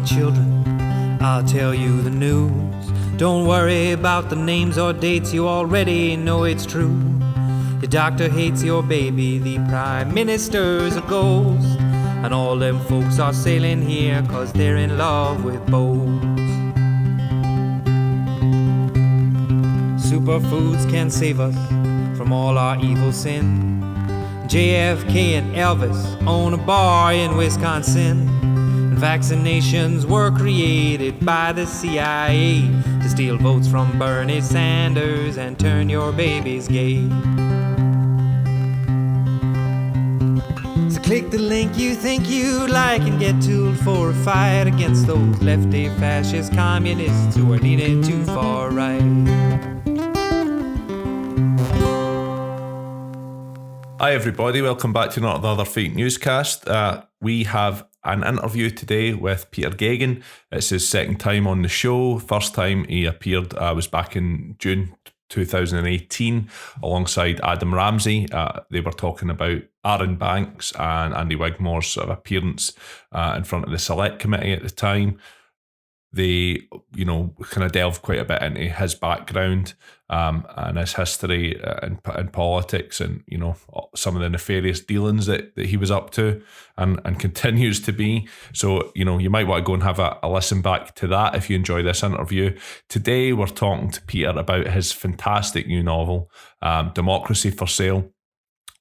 children, I'll tell you the news. Don't worry about the names or dates, you already know it's true. Your doctor hates your baby, the prime minister's a ghost, and all them folks are sailing here 'cause they're in love with boats. Superfoods can save us from all our evil sin. JFK and Elvis own a bar in Wisconsin. And vaccinations were created by the CIA to steal votes from Bernie Sanders and turn your babies gay. So click the link you think you'd like and get tooled for a fight against those lefty fascist communists who are leaning too far right. Hi everybody, welcome back to another fake newscast. We have an interview today with Peter Geoghegan. It's his second time on the show. First time he appeared was back in June 2018 alongside Adam Ramsey. They were talking about Aaron Banks and Andy Wigmore's sort of appearance in front of the select committee at the time. They, kind of delved quite a bit into his background and his history in politics and, some of the nefarious dealings that he was up to and continues to be. So, you might want to go and have a listen back to that if you enjoy this interview. Today, we're talking to Peter about his fantastic new novel, Democracy for Sale,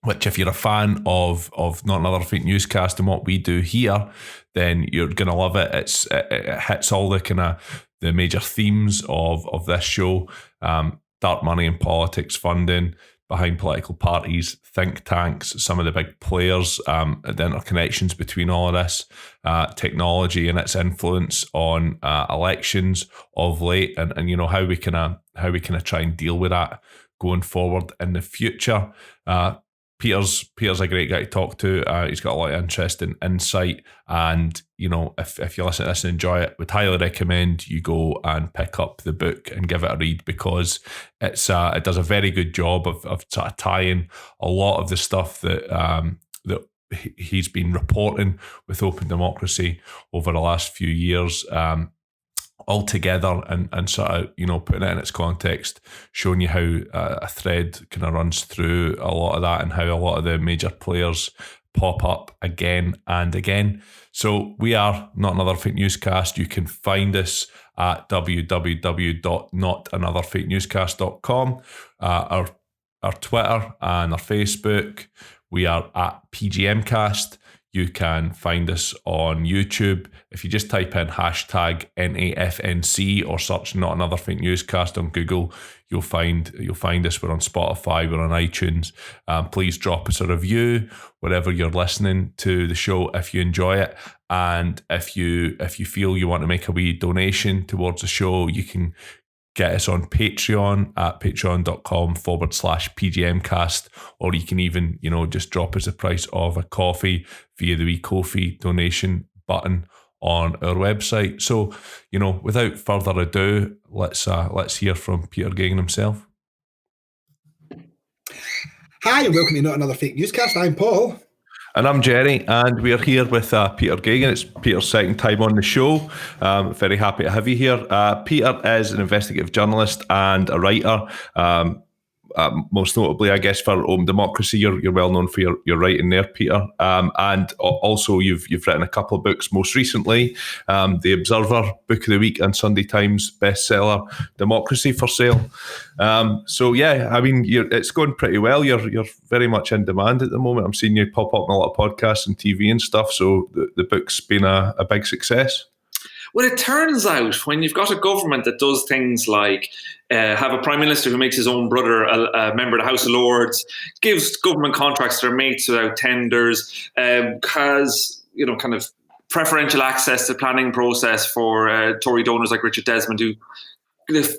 which if you're a fan of Not Another Fake Newscast and what we do here, then you're going to love it. It hits all the kind of the major themes of this show. Dark money and politics funding, behind political parties, think tanks, some of the big players, the interconnections between all of this, technology and its influence on elections of late, and how we kind of try and deal with that going forward in the future. Peter's a great guy to talk to. He's got a lot of interesting insight, and if you listen to this and enjoy it, would highly recommend you go and pick up the book and give it a read, because it does a very good job of sort of tying a lot of the stuff that he's been reporting with Open Democracy over the last few years all together and sort of, putting it in its context, showing you how a thread kind of runs through a lot of that and how a lot of the major players pop up again and again. So we are Not Another Fake Newscast. You can find us at www.notanotherfakenewscast.com. Our Twitter and our Facebook, we are at PGMcast. You can find us on YouTube. If you just type in hashtag NAFNC or search Not Another Fake Newscast on Google, you'll find us. We're on Spotify, we're on iTunes. Please drop us a review wherever you're listening to the show if you enjoy it. And if you feel you want to make a wee donation towards the show, you can get us on Patreon at patreon.com/PGMcast, or you can even, just drop us the price of a coffee via the wee Ko-fi donation button on our website. So, without further ado, let's hear from Peter Geoghegan himself. Hi, and welcome to Not Another Fake Newscast. I'm Paul. And I'm Jerry, and we are here with Peter Geoghegan. It's Peter's second time on the show. Very happy to have you here. Peter is an investigative journalist and a writer. Most notably, I guess, for Open Democracy, you're well known for your writing there, Peter. And also, you've written a couple of books. Most recently, The Observer Book of the Week and Sunday Times bestseller, Democracy for Sale. So yeah, I mean, it's going pretty well. You're very much in demand at the moment. I'm seeing you pop up on a lot of podcasts and TV and stuff. So the book's been a big success. Well, it turns out when you've got a government that does things like have a prime minister who makes his own brother a member of the House of Lords, gives government contracts to their mates without tenders, has kind of preferential access to the planning process for Tory donors like Richard Desmond, who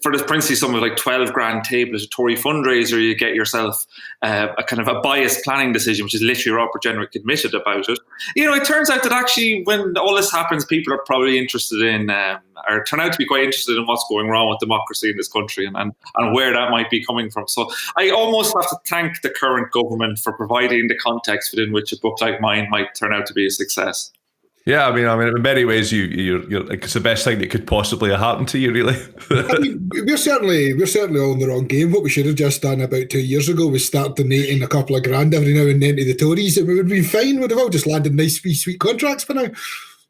for the princely sum of like 12 grand table at a Tory fundraiser, you get yourself a kind of a biased planning decision, which is literally Robert Jenrick admitted about it. It turns out that actually when all this happens, people are probably interested in, or turn out to be quite interested in what's going wrong with democracy in this country and where that might be coming from. So I almost have to thank the current government for providing the context within which a book like mine might turn out to be a success. Yeah, I mean, in many ways, you're like, it's the best thing that could possibly have happened to you, really. I mean, we're certainly all in the wrong game. What we should have just done about 2 years ago was start donating a couple of grand every now and then to the Tories, and we would have been fine. We'd have all just landed nice, wee, sweet contracts by now.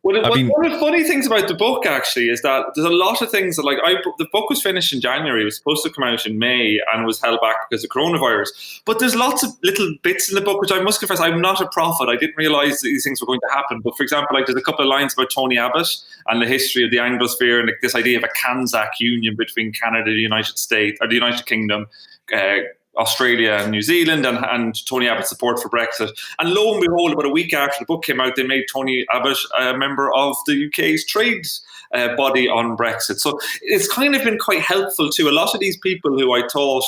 One I mean, of the funny things about the book actually is that there's a lot of things that the book was finished in January. It was supposed to come out in May and was held back because of coronavirus. But there's lots of little bits in the book which I must confess I'm not a prophet. I didn't realise that these things were going to happen. But for example, like there's a couple of lines about Tony Abbott and the history of the Anglosphere and like this idea of a Kanzak union between Canada, the United States, or the United Kingdom. Australia and New Zealand and Tony Abbott's support for Brexit. And lo and behold, about a week after the book came out, they made Tony Abbott a member of the UK's trade body on Brexit. So it's kind of been quite helpful to a lot of these people who I thought,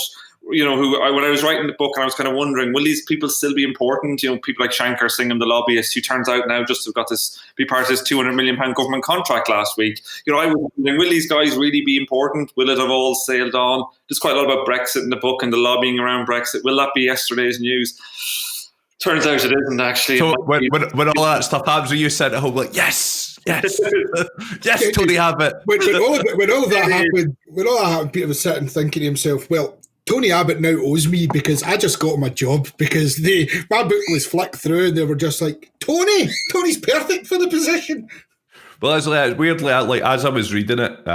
when I was writing the book and I was kind of wondering, will these people still be important? People like Shankar Singham, the lobbyist, who turns out now just have got be part of this £200 million government contract last week. I was wondering, will these guys really be important? Will it have all sailed on? There's quite a lot about Brexit in the book and the lobbying around Brexit. Will that be yesterday's news? Turns out it isn't actually. So when all that stuff happens, are you sent at home like, yes, yes, yes, Tony Abbott? When all that happened, Peter was sitting thinking to himself, well, Tony Abbott now owes me because I just got him a job because my book was flicked through and they were just like, Tony's perfect for the position. Well, weirdly, like as I was reading it,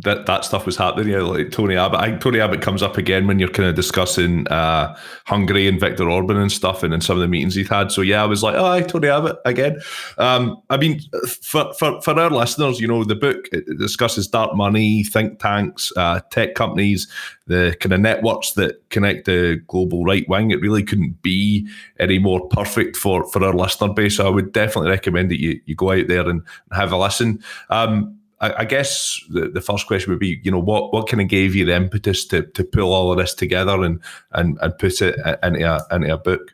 that stuff was happening. Like Tony Abbott. I think Tony Abbott comes up again when you're kind of discussing Hungary and Viktor Orban and stuff, and in some of the meetings he's had. So yeah, I was like, oh, hi, Tony Abbott again. I mean, for our listeners, the book it discusses dark money, think tanks, tech companies, the kind of networks that connect the global right wing. It really couldn't be any more perfect for our listener base. So I would definitely recommend that you go out there and have a listen. I guess the first question would be, what kind of gave you the impetus to pull all of this together and put it into a book?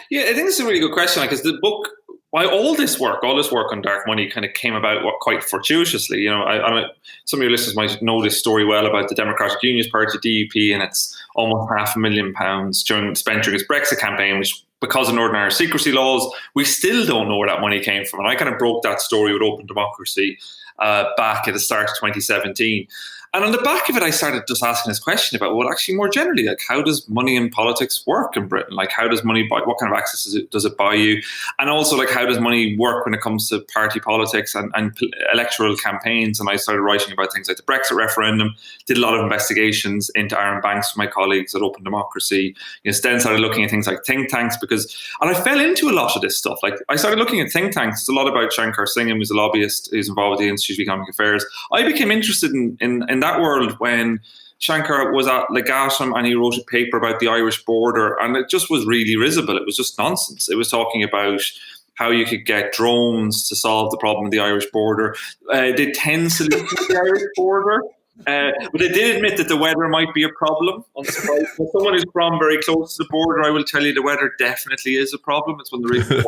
Yeah, I think it's a really good question because the book, all this work on dark money kind of came about quite fortuitously. Some of your listeners might know this story well about the Democratic Unionist Party, DUP, and it's almost £500,000 spent during its Brexit campaign, which, because of Northern Irish secrecy laws, we still don't know where that money came from. And I kind of broke that story with Open Democracy back at the start of 2017. And on the back of it, I started just asking this question about, well, actually more generally, like how does money in politics work in Britain? Like how does money buy, what kind of access does it buy you? And also like how does money work when it comes to party politics and electoral campaigns? And I started writing about things like the Brexit referendum, did a lot of investigations into Aaron Banks with my colleagues at Open Democracy. Then started looking at things like think tanks and I fell into a lot of this stuff. Like I started looking at think tanks. There's a lot about Shankar Singham, who's a lobbyist who's involved with the Institute of Economic Affairs. I became interested in that world when Shankar was at Legatum and he wrote a paper about the Irish border, and it just was really risible. It was just nonsense. It was talking about how you could get drones to solve the problem of the Irish border. They did 10 solutions to the Irish border. But they did admit that the weather might be a problem. Unsurprisingly. For someone who's from very close to the border, I will tell you the weather definitely is a problem. It's one of the reasons.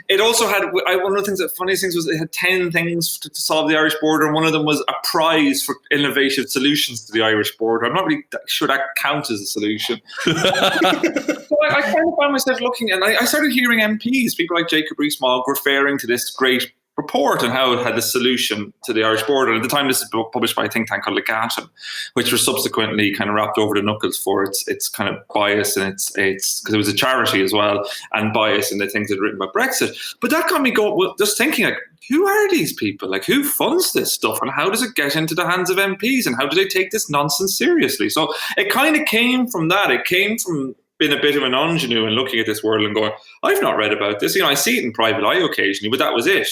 It also had, one of the funniest things was it had 10 things to solve the Irish border, and one of them was a prize for innovative solutions to the Irish border. I'm not really sure that counts as a solution. So I kind of found myself looking, and I started hearing MPs, people like Jacob Rees-Mogg, referring to this great report on how it had the solution to the Irish border. And at the time, this is published by a think tank called Legatum, which was subsequently kind of wrapped over the knuckles for its kind of bias and its because it was a charity as well, and bias in the things that had written about Brexit. But that got me going, just thinking like, who are these people? Like, who funds this stuff, and how does it get into the hands of MPs, and how do they take this nonsense seriously? So it kind of came from that. It came from being a bit of an ingenue and looking at this world and going, I've not read about this. I see it in private eye occasionally, but that was it.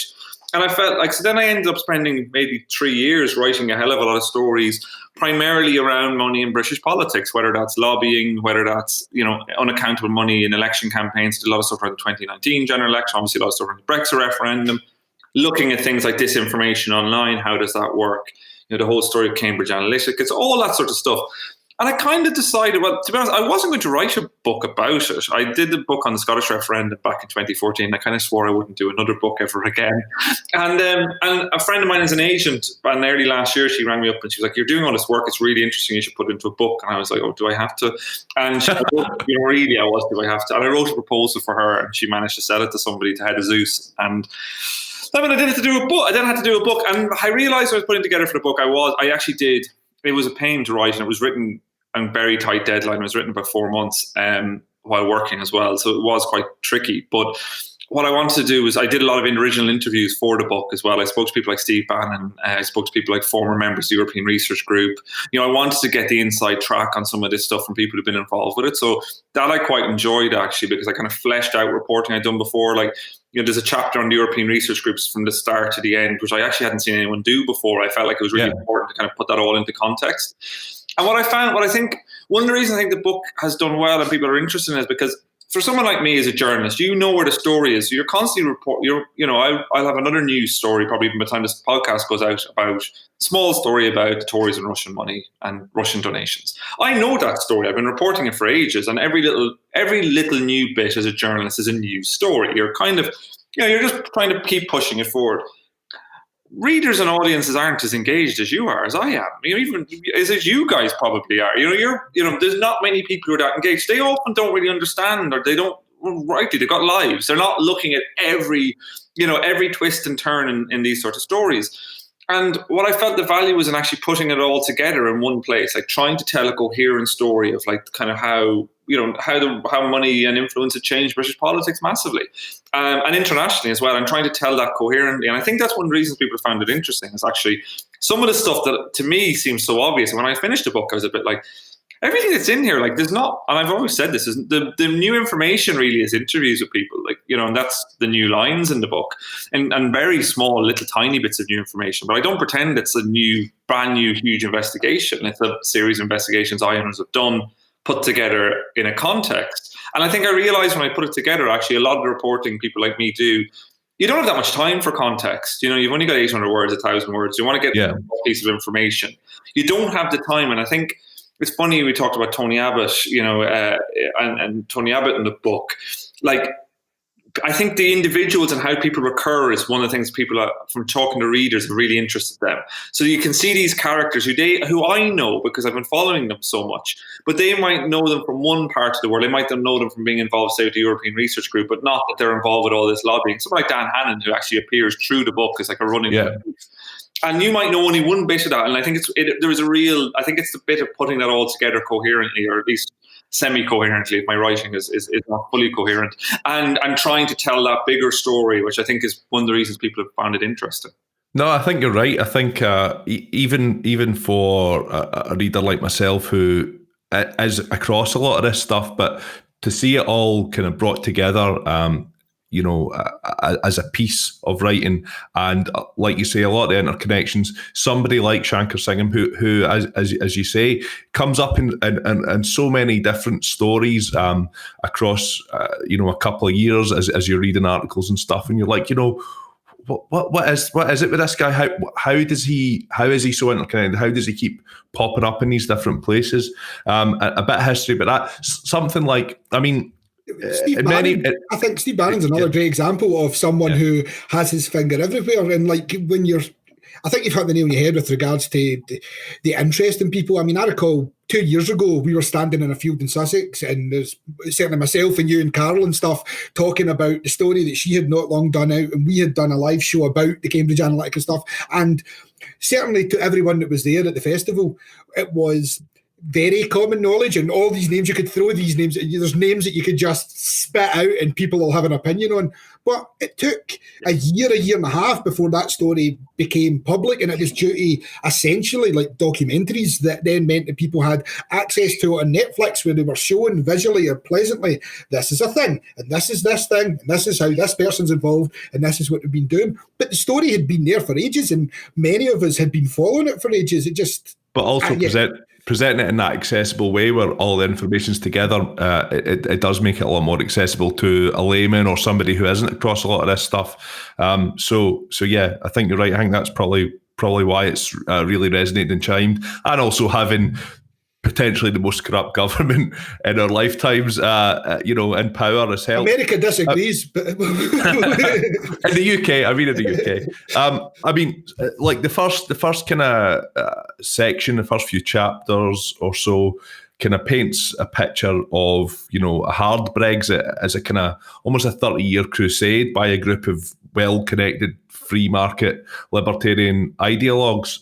And I felt like, so then I ended up spending maybe 3 years writing a hell of a lot of stories, primarily around money in British politics, whether that's lobbying, whether that's, unaccountable money in election campaigns. Did a lot of stuff around the 2019 general election, obviously a lot of stuff around the Brexit referendum, looking at things like disinformation online. How does that work? The whole story of Cambridge Analytica. It's all that sort of stuff. And I kind of decided, well, to be honest, I wasn't going to write a book about it. I did a book on the Scottish referendum back in 2014. I kind of swore I wouldn't do another book ever again. And a friend of mine is an agent, and early last year she rang me up and she was like, "You're doing all this work. It's really interesting. You should put it into a book." And I was like, "Oh, do I have to?" And she wrote, really, I was, do I have to? And I wrote a proposal for her, and she managed to sell it to somebody to head of Zeus. And then when I did do a book, I then had to do a book. And I realized when I was putting together for the book, I actually did. It was a pain to write, and it was written on very tight deadline. It was written about 4 months while working as well. So it was quite tricky. But what I wanted to do was I did a lot of original interviews for the book as well. I spoke to people like Steve Bannon. I spoke to people like former members of the European Research Group. I wanted to get the inside track on some of this stuff from people who've been involved with it. So that I quite enjoyed, actually, because I kind of fleshed out reporting I'd done before. Like, there's a chapter on the European research groups from the start to the end, which I actually hadn't seen anyone do before. I felt like it was really important to kind of put that all into context. And what I think, one of the reasons I think the book has done well and people are interested in is because for someone like me as a journalist, you know where the story is. So you're constantly I'll have another news story probably by the time this podcast goes out about small story about the Tories and Russian money and Russian donations. I know that story. I've been reporting it for ages, and every little new bit as a journalist is a new story. You're kind of, you're just trying to keep pushing it forward. Readers and audiences aren't as engaged as you are, as I am. Even as you guys probably are. There's not many people who are that engaged. They often don't really understand, or they don't. Rightly, they've got lives. They're not looking at every twist and turn in these sorts of stories. And what I felt the value was in actually putting it all together in one place, like trying to tell a coherent story of like kind of how money and influence had changed British politics massively, and internationally as well, and trying to tell that coherently. And I think that's one of the reasons people found it interesting, is actually some of the stuff that to me seems so obvious. And when I finished the book, I was a bit like, everything that's in here, like there's not, and I've always said this, is the new information really is interviews with people, like, and that's the new lines in the book, and very small, little tiny bits of new information. But I don't pretend it's a brand new, huge investigation. It's a series of investigations I and others have done, put together in a context. And I think I realized when I put it together, actually, a lot of the reporting people like me do, you don't have that much time for context. You've only got 800 words, 1,000 words. You want to get a piece of information. You don't have the time. And I think it's funny, we talked about Tony Abbott, and Tony Abbott in the book. Like, I think the individuals and how people recur is one of the things people are, from talking to readers, are really interested in them. So you can see these characters who I know because I've been following them so much, but they might know them from one part of the world. They might know them from being involved, say, with the European Research Group, but not that they're involved with all this lobbying. Someone like Dan Hannon, who actually appears through the book as like a running. Yeah. And you might know only one bit of that, and I think I think it's the bit of putting that all together coherently, or at least semi-coherently, if my writing is not fully coherent, and trying to tell that bigger story, which I think is one of the reasons people have found it interesting. No, I think you're right. I think even for a reader like myself who is across a lot of this stuff, but to see it all kind of brought together, as a piece of writing, and like you say, a lot of the interconnections. Somebody like Shankar Singham, who as you say, comes up in so many different stories across a couple of years as you're reading articles and stuff, and you're like, what is it with this guy? How is he so interconnected? How does he keep popping up in these different places? A bit of history, but that something like, I mean. I think Steve Bannon's another great example of someone who has his finger everywhere. And like I think you've hit the nail on your head with regards to the interest in people. I mean, I recall 2 years ago, we were standing in a field in Sussex, and there's certainly myself and you and Carol and stuff talking about the story that she had not long done out, and we had done a live show about the Cambridge Analytica stuff. And certainly to everyone that was there at the festival, it was very common knowledge, and all these names, you could throw these names, there's names that you could just spit out and people will have an opinion on. But it took a year and a half before that story became public, and it was due to essentially like documentaries that then meant that people had access to it on Netflix, where they were showing visually or pleasantly, this is a thing, and this is this thing, and this is how this person's involved, and this is what they've been doing. But the story had been there for ages, and many of us had been following it for ages. It just... But also presenting it in that accessible way where all the information's together, it does make it a lot more accessible to a layman or somebody who isn't across a lot of this stuff. So yeah, I think you're right. I think that's probably why it's really resonated and chimed, and also having potentially the most corrupt government in our lifetimes, in power as hell. America disagrees, but in the UK, in the UK, like the first kind of section, the first few chapters or so, kind of paints a picture of a hard Brexit as a kind of almost a 30-year crusade by a group of well-connected free market libertarian ideologues.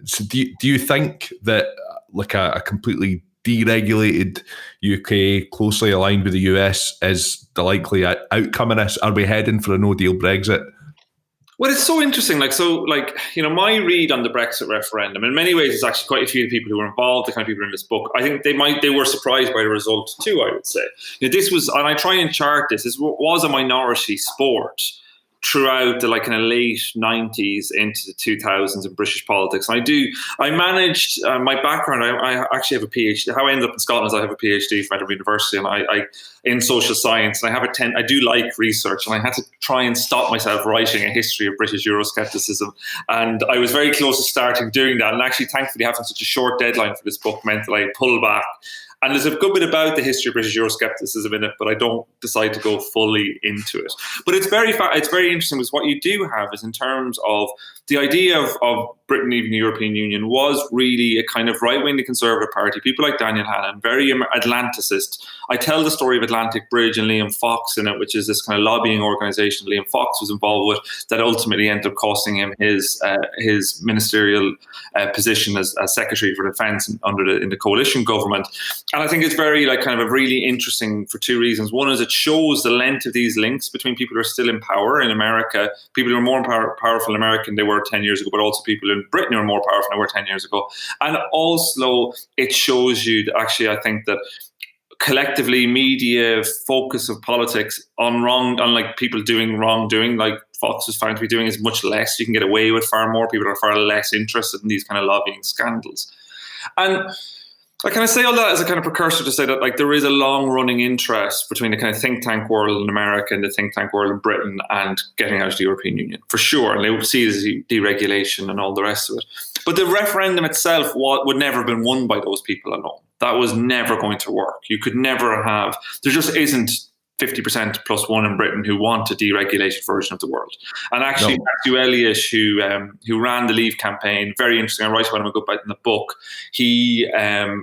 So do you think that like a completely deregulated UK closely aligned with the US is the likely outcome of this? Are we heading for a no-deal Brexit? Well, it's so interesting. My read on the Brexit referendum, in many ways, is actually quite a few people who were involved, the kind of people in this book. I think they were surprised by the result too, I would say. This was, and I try and chart this was a minority sport throughout the kind of late 90s into the 2000s in British politics. And I managed, my background, I actually have a PhD. How I ended up in Scotland is I have a PhD from Edinburgh University, and I in social science, and I do like research, and I had to try and stop myself writing a history of British Euroscepticism. And I was very close to starting doing that. And actually, thankfully, having such a short deadline for this book meant that I pulled back. And there's a good bit about the history of British Euroscepticism in it, but I don't decide to go fully into it. But it's very interesting because what you do have is in terms of the idea of Britain leaving the European Union was really a kind of right-wing Conservative Party. People like Daniel Hannan, very Atlanticist. I tell the story of Atlantic Bridge and Liam Fox in it, which is this kind of lobbying organisation Liam Fox was involved with that ultimately ended up costing him his ministerial position as Secretary for Defence in the coalition government. And I think it's very kind of a really interesting for two reasons. One is it shows the length of these links between people who are still in power in America, people who are more powerful in America than they were 10 years ago, but also people in Britain who are more powerful than they were 10 years ago. And also it shows you that actually I think that collectively media focus of politics on like people doing wrongdoing, like Fox was found to be doing, is much less. You can get away with far more. People are far less interested in these kind of lobbying scandals. And I kind of say all that as a kind of precursor to say that there is a long-running interest between the kind of think tank world in America and the think tank world in Britain and getting out of the European Union, for sure. And they would see it as deregulation and all the rest of it. But the referendum itself would never have been won by those people alone. That was never going to work. You could never have, there just isn't 50% plus one in Britain who want a deregulated version of the world. And actually, Matthew Elliott, who ran the Leave campaign, very interesting. I write about him a good bit in the book. He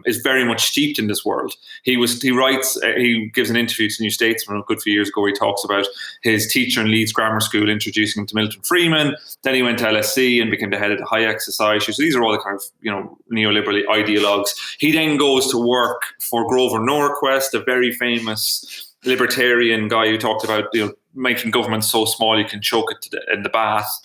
is very much steeped in this world. He gives an interview to New Statesman a good few years ago where he talks about his teacher in Leeds Grammar School introducing him to Milton Friedman. Then he went to LSE and became the head of the Hayek Society. So these are all the kind of neoliberal ideologues. He then goes to work for Grover Norquist, a very famous libertarian guy who talked about making government so small you can choke it in the bath,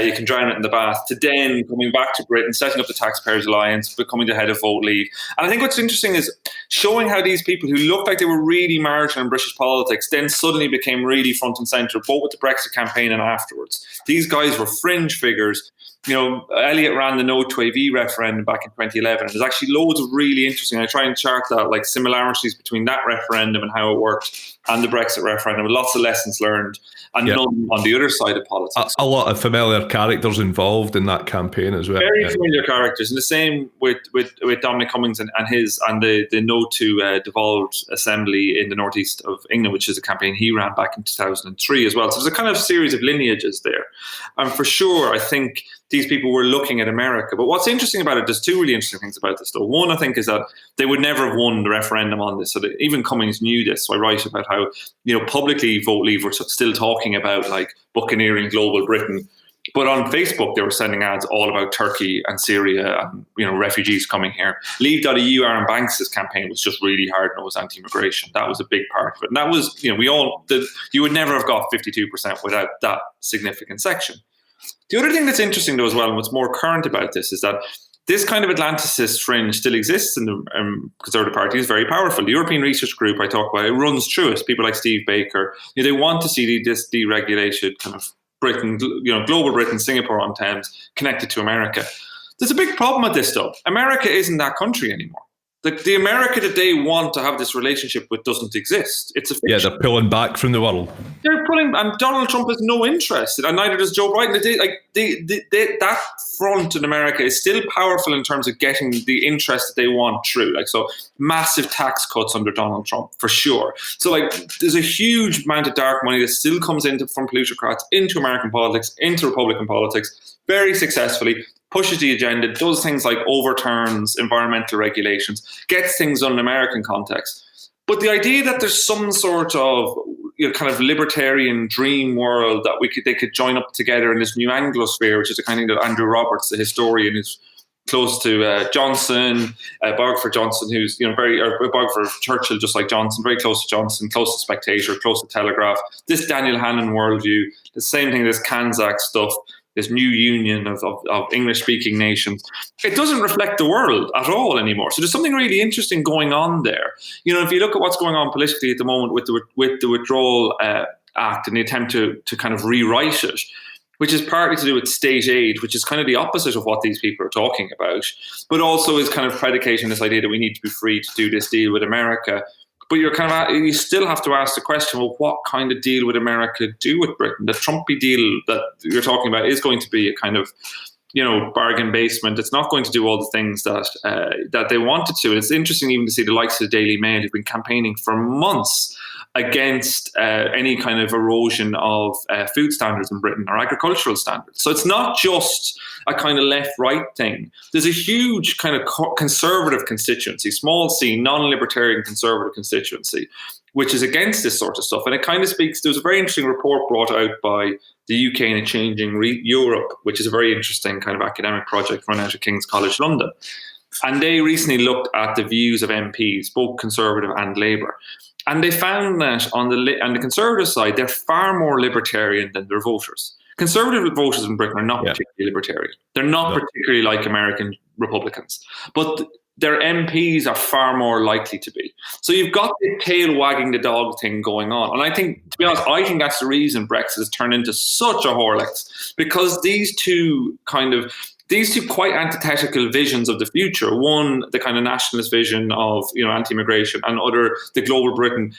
you can drown it in the bath, to then coming back to Britain, setting up the Taxpayers Alliance, becoming the head of Vote Leave. And I think what's interesting is showing how these people who looked like they were really marginal in British politics then suddenly became really front and centre, both with the Brexit campaign and afterwards. These guys were fringe figures. Elliott ran the No to AV referendum back in 2011. And there's actually loads of really interesting, I try and chart that, similarities between that referendum and how it worked and the Brexit referendum, with lots of lessons learned, and none on the other side of politics. A lot of familiar characters involved in that campaign as well. Very familiar characters. And the same with Dominic Cummings and the No to Devolved Assembly in the northeast of England, which is a campaign he ran back in 2003 as well. So there's a kind of series of lineages there. And for sure, I think these people were looking at America. But what's interesting about it, there's two really interesting things about this, though. One, I think, is that they would never have won the referendum on this. So that even Cummings knew this. So I write about how, publicly Vote Leave were still talking about buccaneering global Britain. But on Facebook, they were sending ads all about Turkey and Syria and, refugees coming here. Leave.eu, Aaron Banks' campaign was just really hard-nosed anti-immigration. That was a big part of it. And that was, you would never have got 52% without that significant section. The other thing that's interesting, though, as well, and what's more current about this, is that this kind of Atlanticist fringe still exists in the Conservative Party. Is very powerful. The European Research Group I talk about, it runs through it. People like Steve Baker, they want to see this deregulated kind of Britain, global Britain, Singapore on Thames, connected to America. There's a big problem with this, though. America isn't that country anymore. the America that they want to have this relationship with doesn't exist. It's a fiction. Yeah, they're pulling back from the world. They're pulling, and Donald Trump has no interest, and neither does Joe Biden. That front in America is still powerful in terms of getting the interest that they want through. Like, so massive tax cuts under Donald Trump for sure. So like, there's a huge amount of dark money that still comes from plutocrats into American politics, into Republican politics, very successfully. Pushes the agenda, does things like overturns environmental regulations, gets things done in American context. But the idea that there's some sort of kind of libertarian dream world that they could join up together in this new Anglosphere, which is the kind of thing that Andrew Roberts, the historian, who's close to Johnson, biographer Johnson, who's biographer of Churchill, just like Johnson, very close to Johnson, close to Spectator, close to Telegraph. This Daniel Hannan worldview, the same thing, this Kanzak stuff. This new union of English-speaking nations, it doesn't reflect the world at all anymore. So there's something really interesting going on there. If you look at what's going on politically at the moment with the Withdrawal Act and the attempt to kind of rewrite it, which is partly to do with state aid, which is kind of the opposite of what these people are talking about, but also is kind of predicating this idea that we need to be free to do this deal with America. But you still have to ask the question, well, what kind of deal would America do with Britain? The Trumpy deal that you're talking about is going to be a kind of, bargain basement. It's not going to do all the things that they wanted to. It's interesting even to see the likes of the Daily Mail who've been campaigning for months against any kind of erosion of food standards in Britain or agricultural standards. So it's not just a kind of left-right thing. There's a huge kind of conservative constituency, small c, non-libertarian conservative constituency, which is against this sort of stuff. And it kind of speaks, there was a very interesting report brought out by the UK in a Changing Europe, which is a very interesting kind of academic project run out of King's College London. And they recently looked at the views of MPs, both Conservative and Labour. And they found that on the Conservative side, they're far more libertarian than their voters. Conservative voters in Britain are not particularly libertarian. They're not particularly like American Republicans. But their MPs are far more likely to be. So you've got the tail wagging the dog thing going on. And I think, to be honest, that's the reason Brexit has turned into such a Horlicks, because these two quite antithetical visions of the future, one, the kind of nationalist vision of, anti-immigration, and other, the global Britain.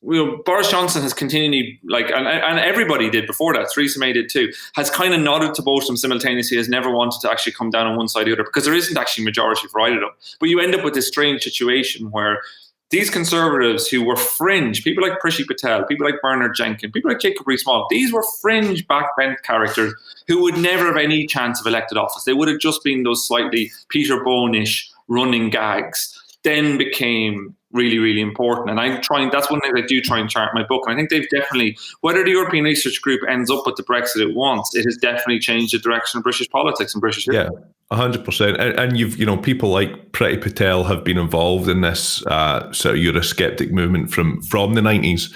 Boris Johnson has continually, and everybody did before that, Theresa May did too, has kind of nodded to both of them simultaneously, has never wanted to actually come down on one side or the other, because there isn't actually majority for either of them. But you end up with this strange situation where these conservatives who were fringe, people like Priti Patel, people like Bernard Jenkins, people like Jacob Rees-Mogg, these were fringe backbench characters who would never have any chance of elected office. They would have just been those slightly Peter Bone-ish running gags, then became really, really important. And that's one thing I do try and chart in my book. And I think they've definitely, whether the European Research Group ends up with the Brexit it wants, it has definitely changed the direction of British politics and British history. Yeah, 100%. And you've, people like Priti Patel have been involved in this sort of Eurosceptic movement from the 90s,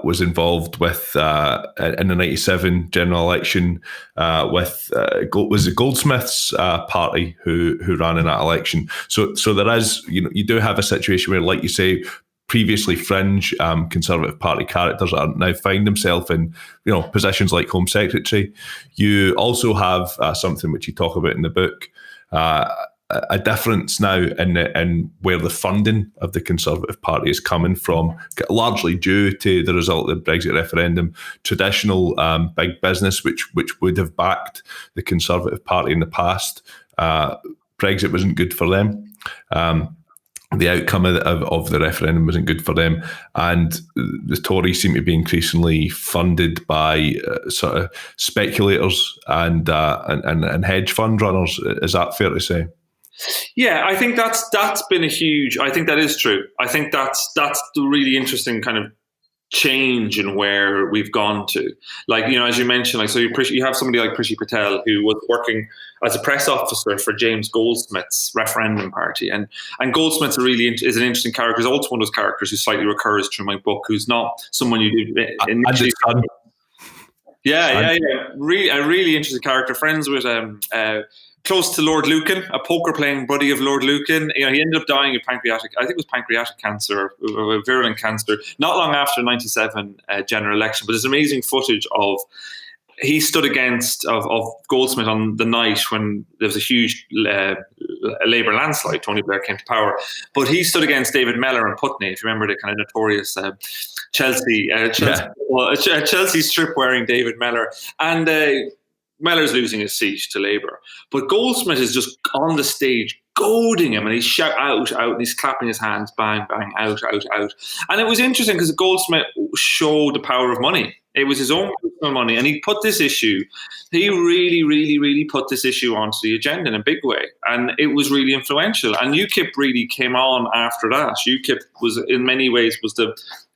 was involved with, in the 97 general election, with, was it Goldsmith's party who ran in that election. So there is, you do have a situation where, like you say, previously fringe Conservative Party characters are now find themselves in positions like Home Secretary. You also have something which you talk about in the book, a difference now in where the funding of the Conservative Party is coming from, largely due to the result of the Brexit referendum. Traditional big business, which would have backed the Conservative Party in the past, Brexit wasn't good for them. The outcome of the referendum wasn't good for them, and the Tories seem to be increasingly funded by sort of speculators and hedge fund runners. Is that fair to say? Yeah, I think that's been a huge. I think that is true. I think that's the really interesting kind of change in where we've gone to. As you mentioned, so you have somebody like Priti Patel who was working as a press officer for James Goldsmith's referendum party, and Goldsmith is an interesting character. He's also one of those characters who slightly recurs through my book, who's not someone you do initially. Yeah. A really interesting character. Friends with close to Lord Lucan, a poker-playing buddy of Lord Lucan. He ended up dying of pancreatic cancer, a virulent cancer, not long after the 97 general election. But there's amazing footage of he stood against of Goldsmith on the night when there was a huge Labour landslide. Tony Blair came to power, but he stood against David Mellor and Putney. If you remember the kind of notorious Chelsea strip wearing David Mellor, and Mellor's losing his seat to Labour, but Goldsmith is just on the stage goading him, and he's shout out, and he's clapping his hands, bang, bang, out. And it was interesting because Goldsmith showed the power of money. It was his own personal money, and he put this issue. He really, really, really put this issue onto the agenda in a big way, and it was really influential. And UKIP really came on after that. UKIP was, in many ways, was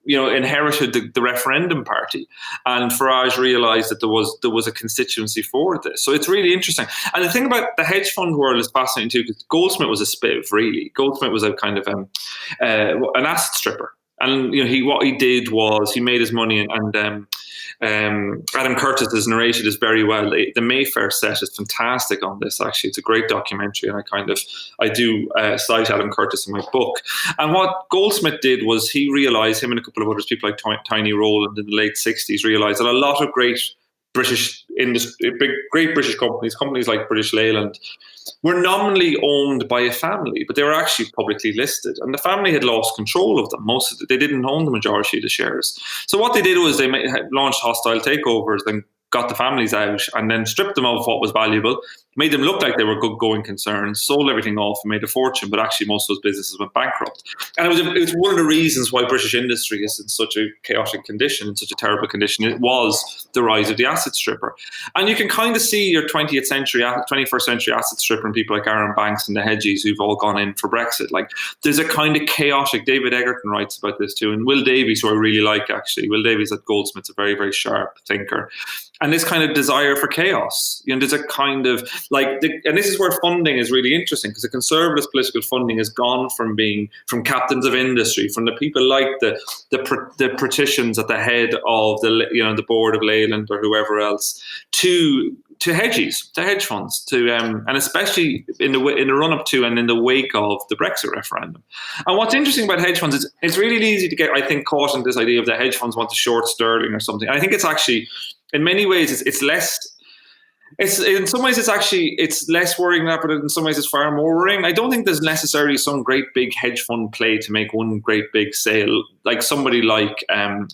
inherited the referendum party, and Farage realised that there was a constituency for this. So it's really interesting. And the thing about the hedge fund world is fascinating too, because Goldsmith was a spiv, really. Goldsmith was a kind of an asset stripper, and what he did was he made his money, and Adam Curtis has narrated this very well. The Mayfair set is fantastic on this. Actually, it's a great documentary, and I do cite Adam Curtis in my book. And what Goldsmith did was he realised, him and a couple of others, people like Tiny Rowland in the late 60s, realised that a lot of great British companies like British Leyland, were nominally owned by a family, but they were actually publicly listed, and the family had lost control of them. They didn't own the majority of the shares. So what they did was they launched hostile takeovers, then got the families out, and then stripped them of what was valuable, made them look like they were good going concerns, sold everything off and made a fortune, but actually most of those businesses went bankrupt. And it was one of the reasons why British industry is in such a chaotic condition, in such a terrible condition. It was the rise of the asset stripper. And you can kind of see your 21st century asset stripper and people like Aaron Banks and the hedgies who've all gone in for Brexit. Like, there's a kind of chaotic, David Egerton writes about this too, and Will Davies, who I really like actually. Will Davies at Goldsmith's a very, very sharp thinker. And this kind of desire for chaos, there's a kind of and this is where funding is really interesting, because the Conservatives' political funding has gone from captains of industry, from the people like the patricians at the head of the board of Leyland or whoever else, to hedges, to hedge funds, and especially in the run up to and in the wake of the Brexit referendum. And what's interesting about hedge funds is it's really easy to get, I think, caught in this idea of the hedge funds want to short sterling or something. And I think it's actually, in many ways, it's less. In some ways it's less worrying, but in some ways it's far more worrying. I don't think there's necessarily some great big hedge fund play to make one great big sale, like somebody like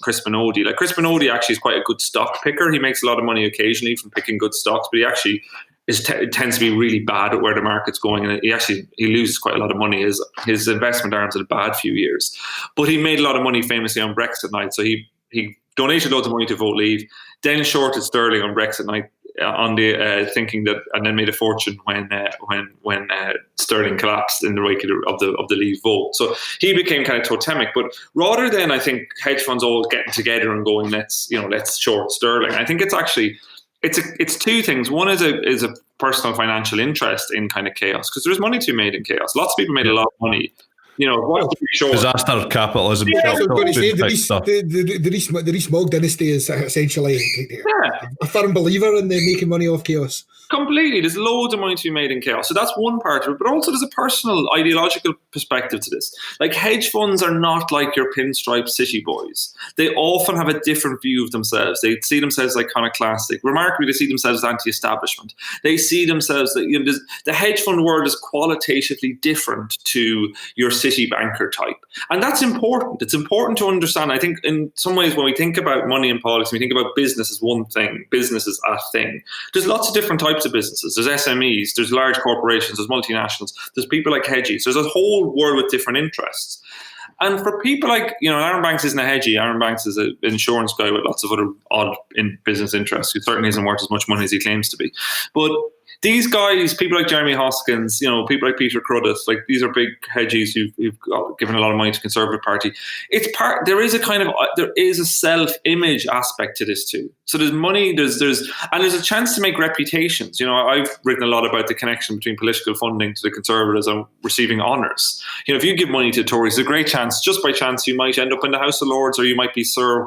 Chris Minodi. Like, Chris Minodi actually is quite a good stock picker. He makes a lot of money occasionally from picking good stocks, but he actually tends to be really bad at where the market's going, and he loses quite a lot of money. His investment arms had a bad few years, but he made a lot of money famously on Brexit night. So he donated loads of money to Vote Leave, then shorted sterling on Brexit night, on the thinking that, and then made a fortune when sterling collapsed in the wake of the Leave vote. So he became kind of totemic. But rather than, I think, hedge funds all getting together and going, let's short sterling, I think it's actually it's two things. One is a personal financial interest in kind of chaos, because there's money to be made in chaos. Lots of people made a lot of money. Disaster capitalism. Yeah, I was going to say the Rees-Mogg dynasty is essentially a firm believer in the making money off chaos. Completely. There's loads of money to be made in chaos. So that's one part of it. But also there's a personal ideological perspective to this. Like, hedge funds are not like your pinstripe city boys. They often have a different view of themselves. They see themselves as iconoclastic. Remarkably, they see themselves as anti-establishment. They see themselves that the hedge fund world is qualitatively different to your city banker type. And that's important. It's important to understand. I think in some ways when we think about money and politics, we think about business as one thing. Business is a thing. There's lots of different types of businesses. There's SMEs, there's large corporations, there's multinationals, there's people like hedgies. There's a whole world with different interests. And for people like, Aaron Banks isn't a hedgie. Aaron Banks is an insurance guy with lots of other odd business interests, who certainly isn't worth as much money as he claims to be. But these guys, people like Jeremy Hoskins, people like Peter Cruddas, like, these are big hedgies who've given a lot of money to the Conservative Party. There is a self-image aspect to this too. So there's money, there's a chance to make reputations. I've written a lot about the connection between political funding to the Conservatives and receiving honours. If you give money to the Tories, there's a great chance, just by chance, you might end up in the House of Lords, or you might be Sir,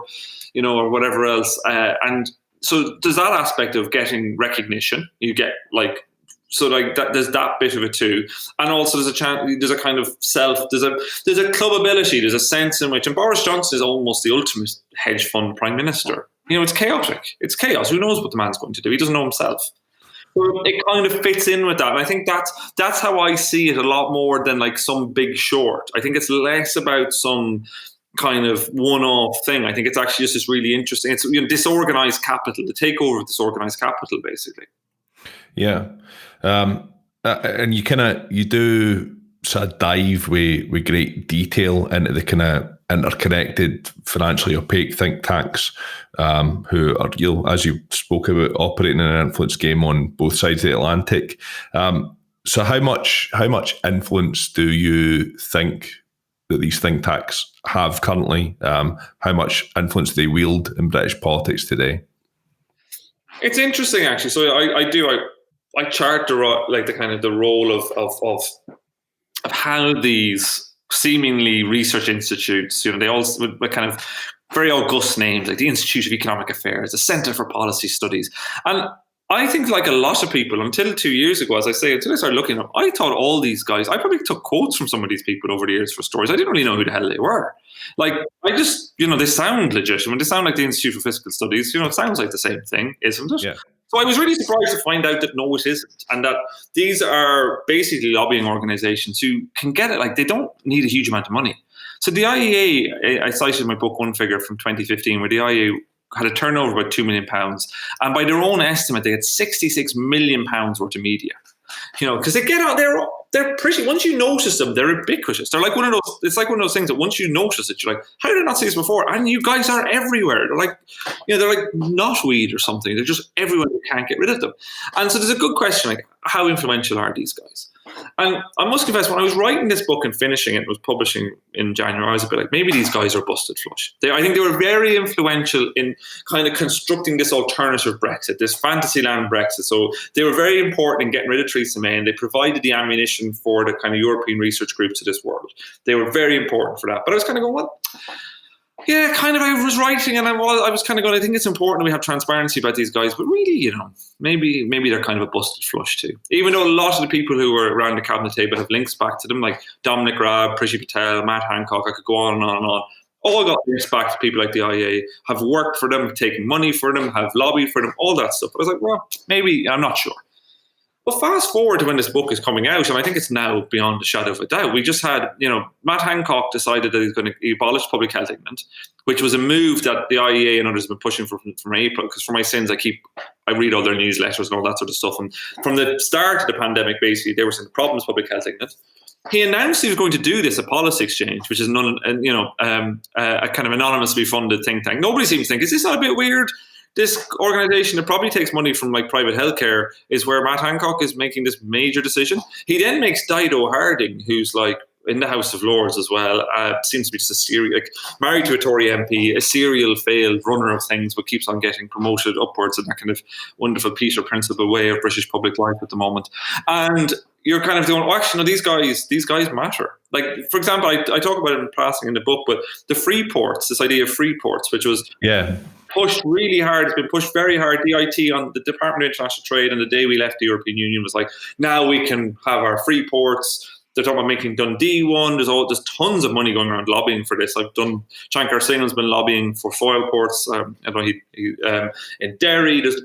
or whatever else. And so there's that aspect of getting recognition. You get there's that bit of it too, and also there's a kind of there's a clubability. There's a sense in which, and Boris Johnson is almost the ultimate hedge fund prime minister. It's chaotic. It's chaos. Who knows what the man's going to do? He doesn't know himself. So it kind of fits in with that. And I think that's how I see it a lot more than like some Big Short. I think it's less about some kind of one-off thing. I think it's actually just this really interesting. It's disorganized capital, the takeover of disorganized capital, basically. Yeah. And you do sort of dive with great detail into the kind of interconnected, financially opaque think tanks who are, as you spoke about, operating in an influence game on both sides of the Atlantic. So how much influence do you think that these think tanks have currently? How much influence do they wield in British politics today? It's interesting, actually. So I chart the kind of the role of how these seemingly research institutes, they all with kind of very august names, like the Institute of Economic Affairs, the Centre for Policy Studies. And I think like a lot of people, until 2 years ago, as I say, until I started looking up, I thought all these guys, I probably took quotes from some of these people over the years for stories. I didn't really know who the hell they were. Like, I just, they sound legitimate. They sound like the Institute for Fiscal Studies. It sounds like the same thing, isn't it? Yeah. So I was really surprised to find out that no, it isn't. And that these are basically lobbying organizations who can get it. Like, they don't need a huge amount of money. So the IEA, I cited in my book one figure from 2015, where the IEA had a turnover of about £2 million. And by their own estimate, they had £66 million worth of media. Because they get out there, they're pretty, once you notice them, they're ubiquitous. They're like it's like one of those things that once you notice it, you're like, how did I not see this before? And you guys are everywhere. They're like, they're like knotweed or something. They're just everywhere. You can't get rid of them. And so there's a good question, like, how influential are these guys? And I must confess, when I was writing this book and finishing it, was publishing in January, I was a bit like, maybe these guys are busted flush. I think they were very influential in kind of constructing this alternative Brexit, this fantasyland Brexit. So they were very important in getting rid of Theresa May, and they provided the ammunition for the kind of European research groups of this world. They were very important for that. But I was kind of going, what? Yeah, kind of. I was writing, and I was kind of going, I think it's important that we have transparency about these guys, but really, maybe they're kind of a busted flush too. Even though a lot of the people who were around the cabinet table have links back to them, like Dominic Raab, Priti Patel, Matt Hancock. I could go on and on and on. All got links back to people like the IEA, have worked for them, taken money for them, have lobbied for them, all that stuff. But I was like, well, maybe, I'm not sure. But fast forward to when this book is coming out, and I think it's now beyond a shadow of a doubt. We just had, Matt Hancock decided that he's going to abolish public health England, which was a move that the IEA and others have been pushing from April. Because for my sins, I read all their newsletters and all that sort of stuff. And from the start of the pandemic, basically, they were saying the problem is public health England. He announced he was going to do this, a policy exchange, which is a kind of anonymously funded think tank. Nobody seems to think, is this not a bit weird? This organization that probably takes money from like private healthcare is where Matt Hancock is making this major decision. He then makes Dido Harding, who's like in the House of Lords as well, seems to be just a serial, like married to a Tory MP, a serial failed runner of things, but keeps on getting promoted upwards in that kind of wonderful Peter Principle way of British public life at the moment. And you're kind of going, oh, actually, no, these guys matter. Like, for example, I talk about it in passing in the book, but the free ports, this idea of free ports, which was pushed really hard, it's been pushed very hard. DIT on the Department of International Trade, and the day we left the European Union was like, now we can have our free ports. They're talking about making Dundee one. There's tons of money going around lobbying for this. Shankar Singh's been lobbying for foil ports. In Derry, there's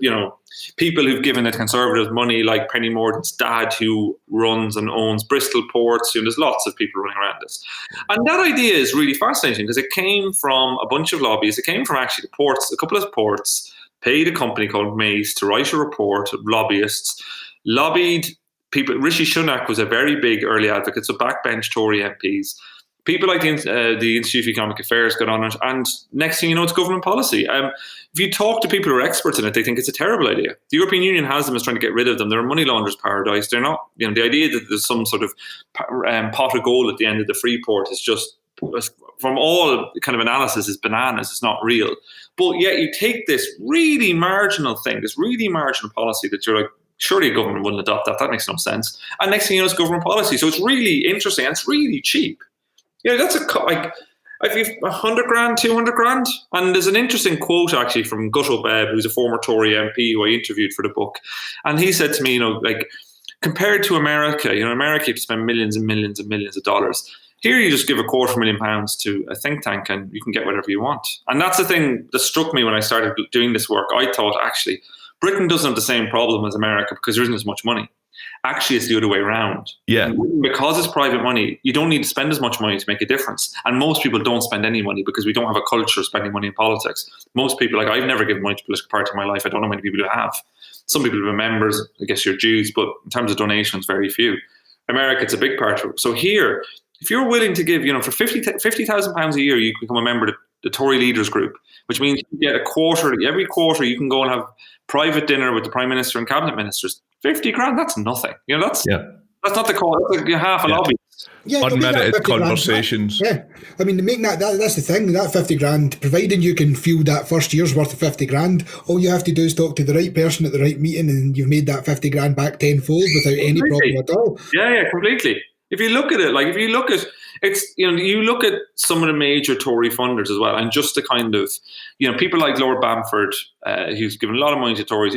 people who've given the Conservatives money, like Penny Mordaunt's dad, who runs and owns Bristol ports. There's lots of people running around this, and that idea is really fascinating because it came from a bunch of lobbies. It came from actually the ports. A couple of ports paid a company called Mace to write a report. Lobbyists lobbied. People, Rishi Sunak was a very big early advocate, so backbench Tory MPs. People like the Institute of Economic Affairs got on it, and next thing you know, it's government policy. If you talk to people who are experts in it, they think it's a terrible idea. The European Union has them as trying to get rid of them. They're a money launderer's paradise. They're not, the idea that there's some sort of pot of gold at the end of the free port is just, from all kind of analysis, is bananas. It's not real. But yet you take this really marginal thing, this really marginal policy that you're like, surely a government wouldn't adopt that. That makes no sense. And next thing you know, it's government policy. So it's really interesting and it's really cheap. That's if you've 100 grand, 200 grand. And there's an interesting quote actually from Gutto Bebb, who's a former Tory MP who I interviewed for the book. And he said to me, compared to America, America, you have to spend millions and millions and millions of dollars. Here you just give £250,000 to a think tank and you can get whatever you want. And that's the thing that struck me when I started doing this work. I thought, actually, Britain doesn't have the same problem as America because there isn't as much money. Actually, it's the other way around. Yeah. Because it's private money, you don't need to spend as much money to make a difference. And most people don't spend any money because we don't have a culture of spending money in politics. Most people, like, I've never given money to a political party in my life. I don't know many people who have. Some people have been members, I guess you're Jews, but in terms of donations, very few. America, it's a big part of it. So here, if you're willing to give, for £50,000 a year, you can become a member of the Tory Leaders Group, which means you get every quarter you can go and have private dinner with the Prime Minister and Cabinet Ministers. 50 grand, that's nothing. That's not the call. That's like half a lobby. Yeah, unmerited conversations. I mean, making that's the thing. That 50 grand, providing you can field that first year's worth of 50 grand, all you have to do is talk to the right person at the right meeting, and you've made that 50 grand back tenfold without any problem at all. Yeah, completely. If you look at it, you look at some of the major Tory funders as well, and just the kind of, people like Lord Bamford, who's given a lot of money to Tories.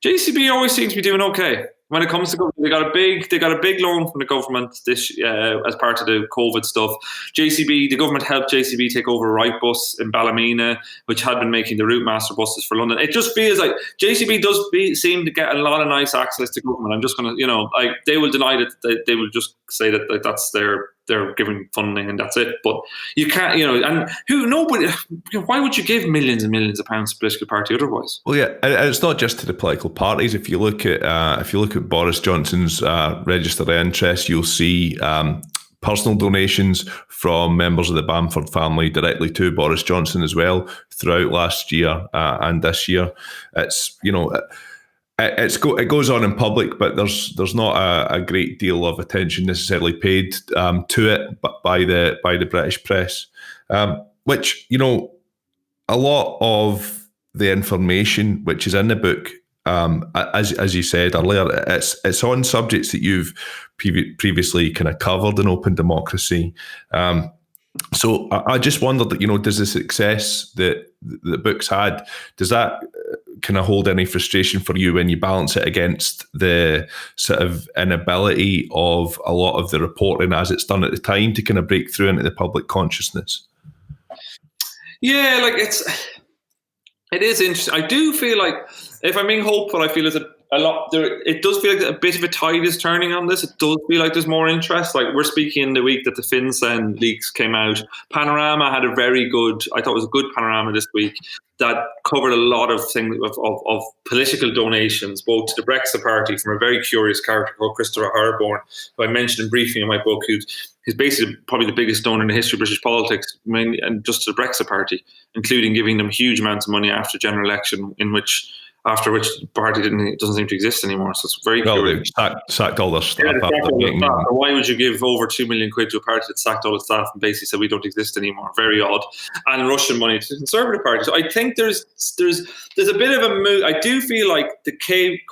JCB always seems to be doing okay when it comes to government. They got a big loan from the government this as part of the COVID stuff. The government helped JCB take over Wrightbus in Ballymena, which had been making the route master buses for London. It just feels like JCB seem to get a lot of nice access to government. I'm just going to, they will deny that. They will just say that that's they're giving funding and that's it. But you can't, why would you give millions and millions of pounds to a political party otherwise? Well, yeah, and it's not just to the political parties. If you look at Boris Johnson's register of interest, you'll see personal donations from members of the Bamford family directly to Boris Johnson as well throughout last year and this year. It's it goes on in public, but there's not a great deal of attention necessarily paid to it, but by the British press, which a lot of the information which is in the book, as you said earlier, it's on subjects that you've previously kind of covered in Open Democracy. So I just wondered that, does the success that the book's had, does that kind of hold any frustration for you when you balance it against the sort of inability of a lot of the reporting as it's done at the time to kind of break through into the public consciousness? Yeah, it is interesting. I do feel like, if I'm being hopeful, I feel there's a lot there. It does feel like a bit of a tide is turning on this. It does feel like there's more interest. Like, we're speaking in the week that the FinCEN leaks came out. Panorama had I thought it was a good panorama this week that covered a lot of things of political donations, both to the Brexit Party from a very curious character called Christopher Harborne, who I mentioned in briefing in my book, who's basically probably the biggest donor in the history of British politics, mainly, and just to the Brexit Party, including giving them huge amounts of money after general election, after which the party doesn't seem to exist anymore. So it's very curious. They've sacked all their staff. Why would you give over £2 million to a party that sacked all its staff and basically said we don't exist anymore? Very odd. And Russian money to the Conservative Party. So I think there's a bit of a move. I do feel like the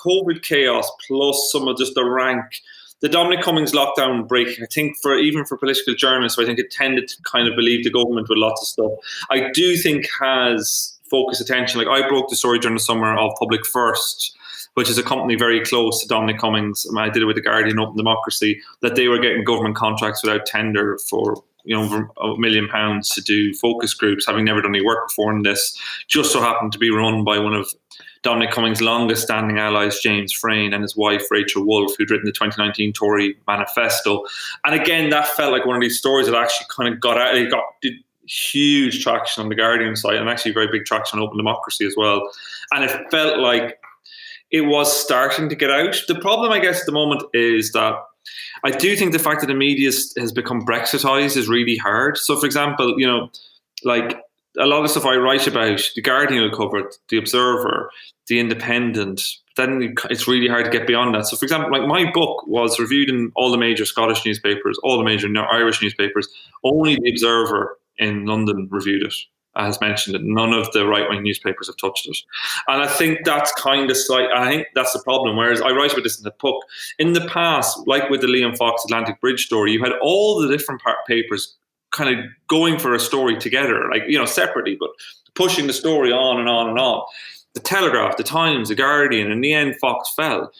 COVID chaos plus some of just the Dominic Cummings lockdown breaking, I think even for political journalists, I think it tended to kind of believe the government with lots of stuff, I do think has focus attention. Like, I broke the story during the summer of Public First, which is a company very close to Dominic Cummings. I did it with The Guardian, Open Democracy, that they were getting government contracts without tender for £1 million to do focus groups, having never done any work before in this. Just so happened to be run by one of Dominic Cummings' longest standing allies, James Frayne, and his wife, Rachel Wolfe, who'd written the 2019 Tory manifesto. And again, that felt like one of these stories that actually kind of did huge traction on the Guardian site, and actually very big traction on Open Democracy as well. And it felt like it was starting to get out. The problem, I guess, at the moment is that I do think the fact that the media has become Brexitized is really hard. So, for example, like a lot of stuff I write about, the Guardian will cover it, the Observer, the Independent. Then it's really hard to get beyond that. So, for example, like, my book was reviewed in all the major Scottish newspapers, all the major Irish newspapers. Only the Observer in London reviewed it, has mentioned it. None of the right-wing newspapers have touched it. And I think that's kind of I think that's the problem. Whereas I write about this in the book. In the past, like with the Liam Fox Atlantic Bridge story, you had all the different papers kind of going for a story together, like, separately, but pushing the story on and on and on. The Telegraph, the Times, the Guardian, in the end, Fox fell.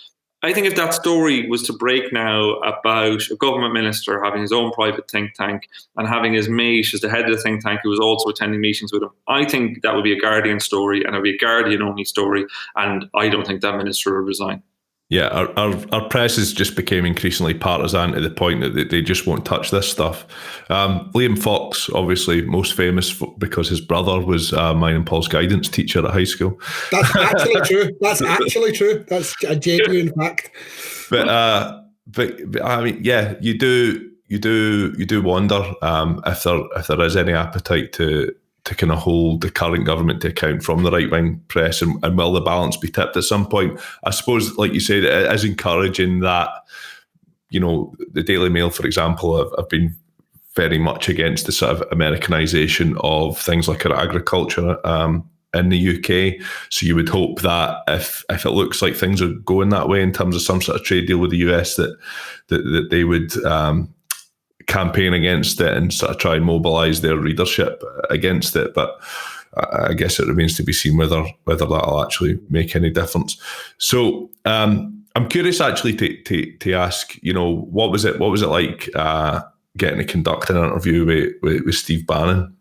I think if that story was to break now about a government minister having his own private think tank and having his mate as the head of the think tank who was also attending meetings with him, I think that would be a Guardian story, and it would be a Guardian-only story, and I don't think that minister will resign. Yeah, our press has just became increasingly partisan to the point that they just won't touch this stuff. Liam Fox, obviously most famous because his brother was mine and Paul's guidance teacher at high school. That's actually true. That's actually true. That's a genuine fact. But I mean, yeah, you do wonder if there is any appetite to kind of hold the current government to account from the right-wing press, and will the balance be tipped at some point? I suppose, like you said, it is encouraging that, the Daily Mail, for example, have been very much against the sort of Americanization of things like our agriculture in the UK. So you would hope that if it looks like things are going that way in terms of some sort of trade deal with the US, that they would campaign against it and sort of try and mobilise their readership against it. But I guess it remains to be seen whether that'll actually make any difference. So I'm curious actually to ask, what was it like getting to conduct an interview with Steve Bannon?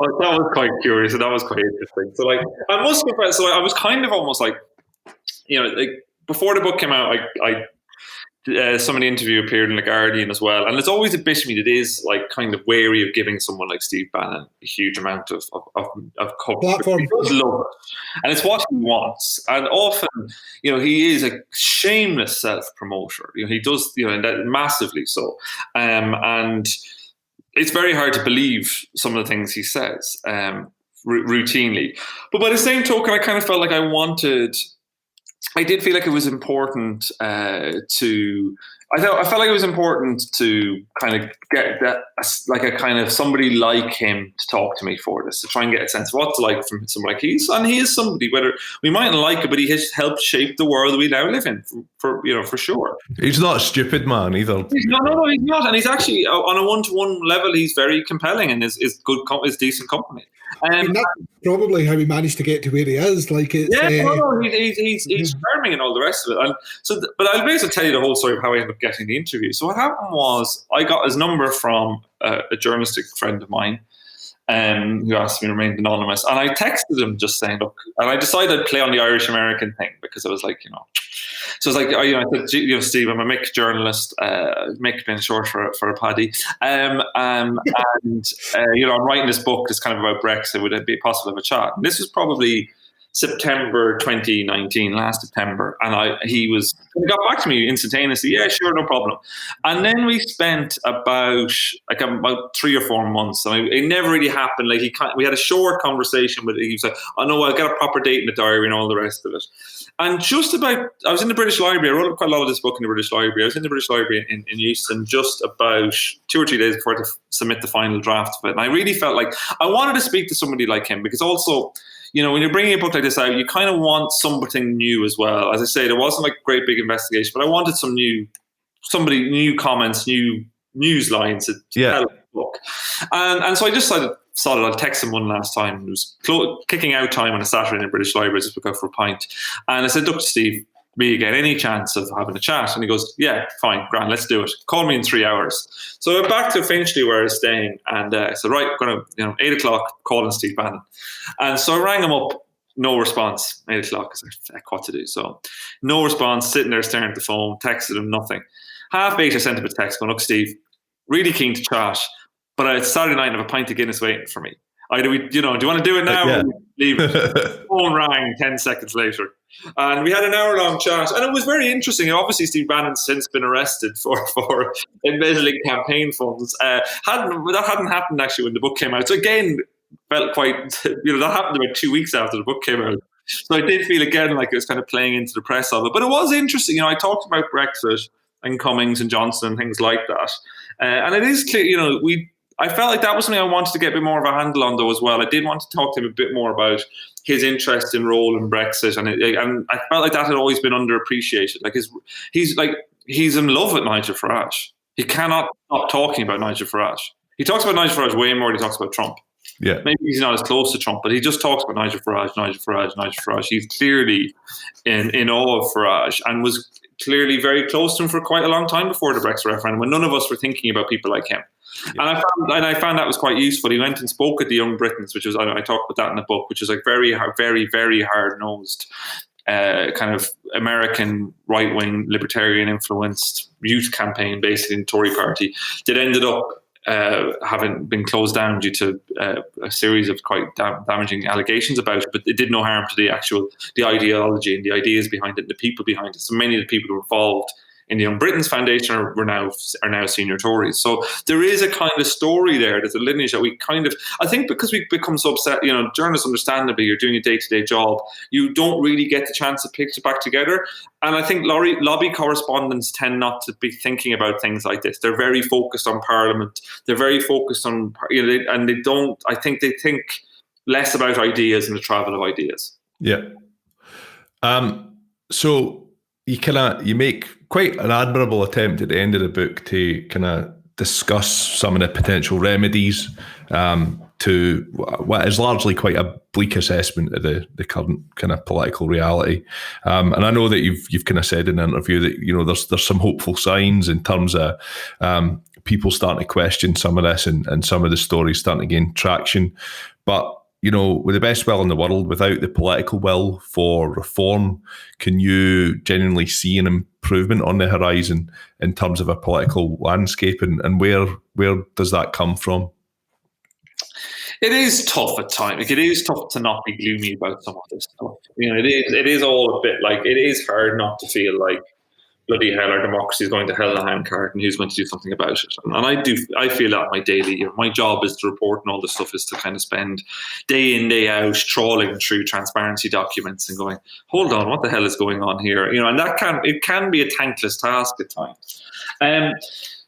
Oh, that was quite curious, and that was quite interesting. So, I must confess, so I was kind of almost before the book came out, some of the interview appeared in The Guardian as well. And it's always a bit of me that is kind of wary of giving someone like Steve Bannon a huge amount of coverage. Platform. He does love it. And it's what he wants. And often, he is a shameless self-promoter. He does, and that massively so. And it's very hard to believe some of the things he says routinely. But by the same token, I kind of felt like I did feel like it was important I felt like it was important to kind of get that, like a kind of somebody like him to talk to me for this, to try and get a sense of what it's like from someone like he is somebody, whether we mightn't like it, but he has helped shape the world we now live in for sure. He's not a stupid man either. No, he's not. And he's actually on a one-to-one level, he's very compelling and is decent company. That's probably how he managed to get to where he is. He's charming and all the rest of it. And so, but I'll basically tell you the whole story of how I ended up getting the interview. So what happened was I got his number from a journalistic friend of mine, who asked me to remain anonymous, and I texted him just saying, look, and I decided I'd play on the Irish American thing because I was like, So it's like, I said, Steve, I'm a Mick journalist, Mick being short for a paddy. And I'm writing this book that's kind of about Brexit. Would it be possible to have a chat? And this was probably September 2019, last September. And he got back to me instantaneously. Yeah, sure, no problem. And then we spent about 3 or 4 months. And it never really happened. We had a short conversation with it. He was like, oh no, I'll get a proper date in the diary and all the rest of it. And I was in the British Library. I wrote quite a lot of this book in the British Library. I was in the British Library in Euston just about 2 or 3 days before to submit the final draft of it. And I really felt like I wanted to speak to somebody like him because also, when you're bringing a book like this out, you kind of want something new as well. As I say, there wasn't a great big investigation, but I wanted somebody new comments, new news lines to tell the book. And so I just decided I'd text him one last time. It was kicking out time on a Saturday in the British Library just to go for a pint. And I said, look, Steve, me again, any chance of having a chat? And he goes, yeah, fine, grand, let's do it. Call me in 3 hours. So I went back to Finchley where I was staying, and I said, right, going to 8 o'clock, calling Steve Bannon. And so I rang him up, no response. 8 o'clock, I said, what to do? So no response, sitting there staring at the phone, texted him, nothing. 8:30, I sent him a text going, look, Steve, really keen to chat, but it's Saturday night and I have a pint of Guinness waiting for me. Either do you want to do it now or leave it? Phone rang 10 seconds later. And we had an hour-long chat. And it was very interesting. Obviously, Steve Bannon's since been arrested for embezzling campaign funds. That hadn't happened, actually, when the book came out. So again, felt quite, that happened about 2 weeks after the book came out. So I did feel, again, like it was kind of playing into the press of it. But it was interesting. I talked about Brexit and Cummings and Johnson and things like that. And it is clear, I felt like that was something I wanted to get a bit more of a handle on, though, as well. I did want to talk to him a bit more about his interest and role in Brexit, and I felt like that had always been underappreciated. Like he's in love with Nigel Farage. He cannot stop talking about Nigel Farage. He talks about Nigel Farage way more than he talks about Trump. Yeah, maybe he's not as close to Trump, but he just talks about Nigel Farage. He's clearly in awe of Farage, and was clearly very close to him for quite a long time before the Brexit referendum, when none of us were thinking about people like him. Yeah. And I found that was quite useful. He went and spoke at the Young Britons, which was, I talked about that in the book, which was like very, very, very hard-nosed, kind of American right-wing libertarian influenced youth campaign, basically in the Tory party, that ended up having been closed down due to a series of quite damaging allegations about it, but it did no harm to the ideology and the ideas behind it and the people behind it. So many of the people who were involved in the Young Britons Foundation are now senior Tories. So there is a kind of story there. There's a lineage that we kind of, I think because we've become so upset, journalists, understandably, you're doing a day-to-day job, you don't really get the chance to pick it back together. And I think lobby correspondents tend not to be thinking about things like this. They're very focused on Parliament. They're very focused on, and they don't, I think they think less about ideas and the travel of ideas. Yeah. So you make quite an admirable attempt at the end of the book to kind of discuss some of the potential remedies to what is largely quite a bleak assessment of the current kind of political reality. And I know that you've kind of said in an interview that there's some hopeful signs in terms of people starting to question some of this and some of the stories starting to gain traction. But with the best will in the world, without the political will for reform, can you genuinely see an improvement on the horizon in terms of a political landscape? And where does that come from? It is tough at times. Like, it is tough to not be gloomy about some of this stuff. It is all a bit like, it is hard not to feel like, bloody hell, our democracy is going to hell in a handcart, and who's going to do something about it? And I feel that my daily, my job is to report, and all this stuff is to kind of spend day in, day out trawling through transparency documents and going, hold on, what the hell is going on here? And it can be a thankless task at times.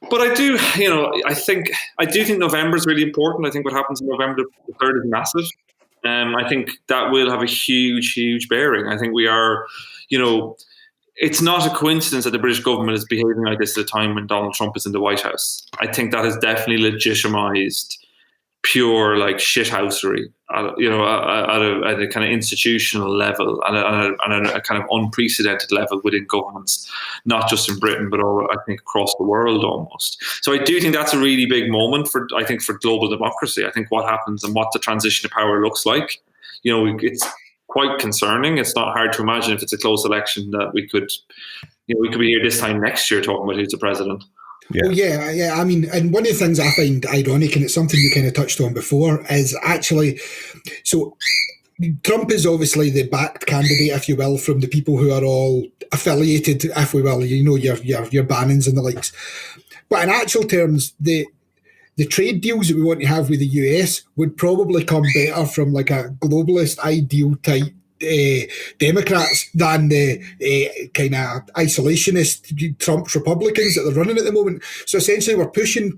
But I do think November is really important. I think what happens in November the 3rd is massive. I think that will have a huge, huge bearing. I think we are, it's not a coincidence that the British government is behaving like this at a time when Donald Trump is in the White House. I think that has definitely legitimised pure shithousery, at a kind of institutional level and a kind of unprecedented level within governments, not just in Britain, but I think across the world almost. So I do think that's a really big moment for global democracy. I think what happens and what the transition of power looks like, it's quite concerning. It's not hard to imagine if it's a close election that we could be here this time next year talking about who's the president. Yeah. Oh, yeah. I mean, and one of the things I find ironic, and it's something you kind of touched on before, is actually, so Trump is obviously the backed candidate, if you will, from the people who are all affiliated, if we will, your Bannons and the likes. But in actual terms, the trade deals that we want to have with the US would probably come better from like a globalist ideal type Democrats than the kind of isolationist Trump Republicans that they're running at the moment. So essentially we're pushing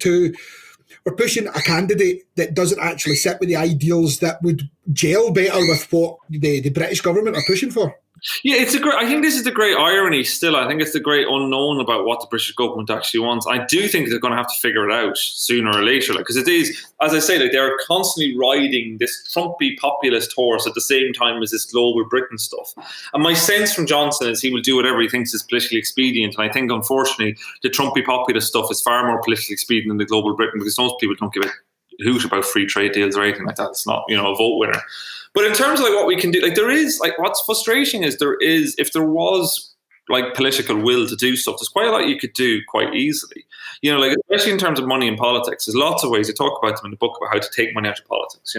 a candidate that doesn't actually sit with the ideals that would gel better with what the British government are pushing for. Yeah, I think this is the great irony still. I think it's the great unknown about what the British government actually wants. I do think they're going to have to figure it out sooner or later. Because it is, as I say, they're constantly riding this Trumpy populist horse at the same time as this global Britain stuff. And my sense from Johnson is he will do whatever he thinks is politically expedient. And I think, unfortunately, the Trumpy populist stuff is far more politically expedient than the global Britain, because most people don't give a hoot about free trade deals or anything like that. It's not, a vote winner. But in terms of what we can do, there is what's frustrating is if there was political will to do stuff, there's quite a lot you could do quite easily. Especially in terms of money in politics, there's lots of ways you talk about them in the book about how to take money out of politics.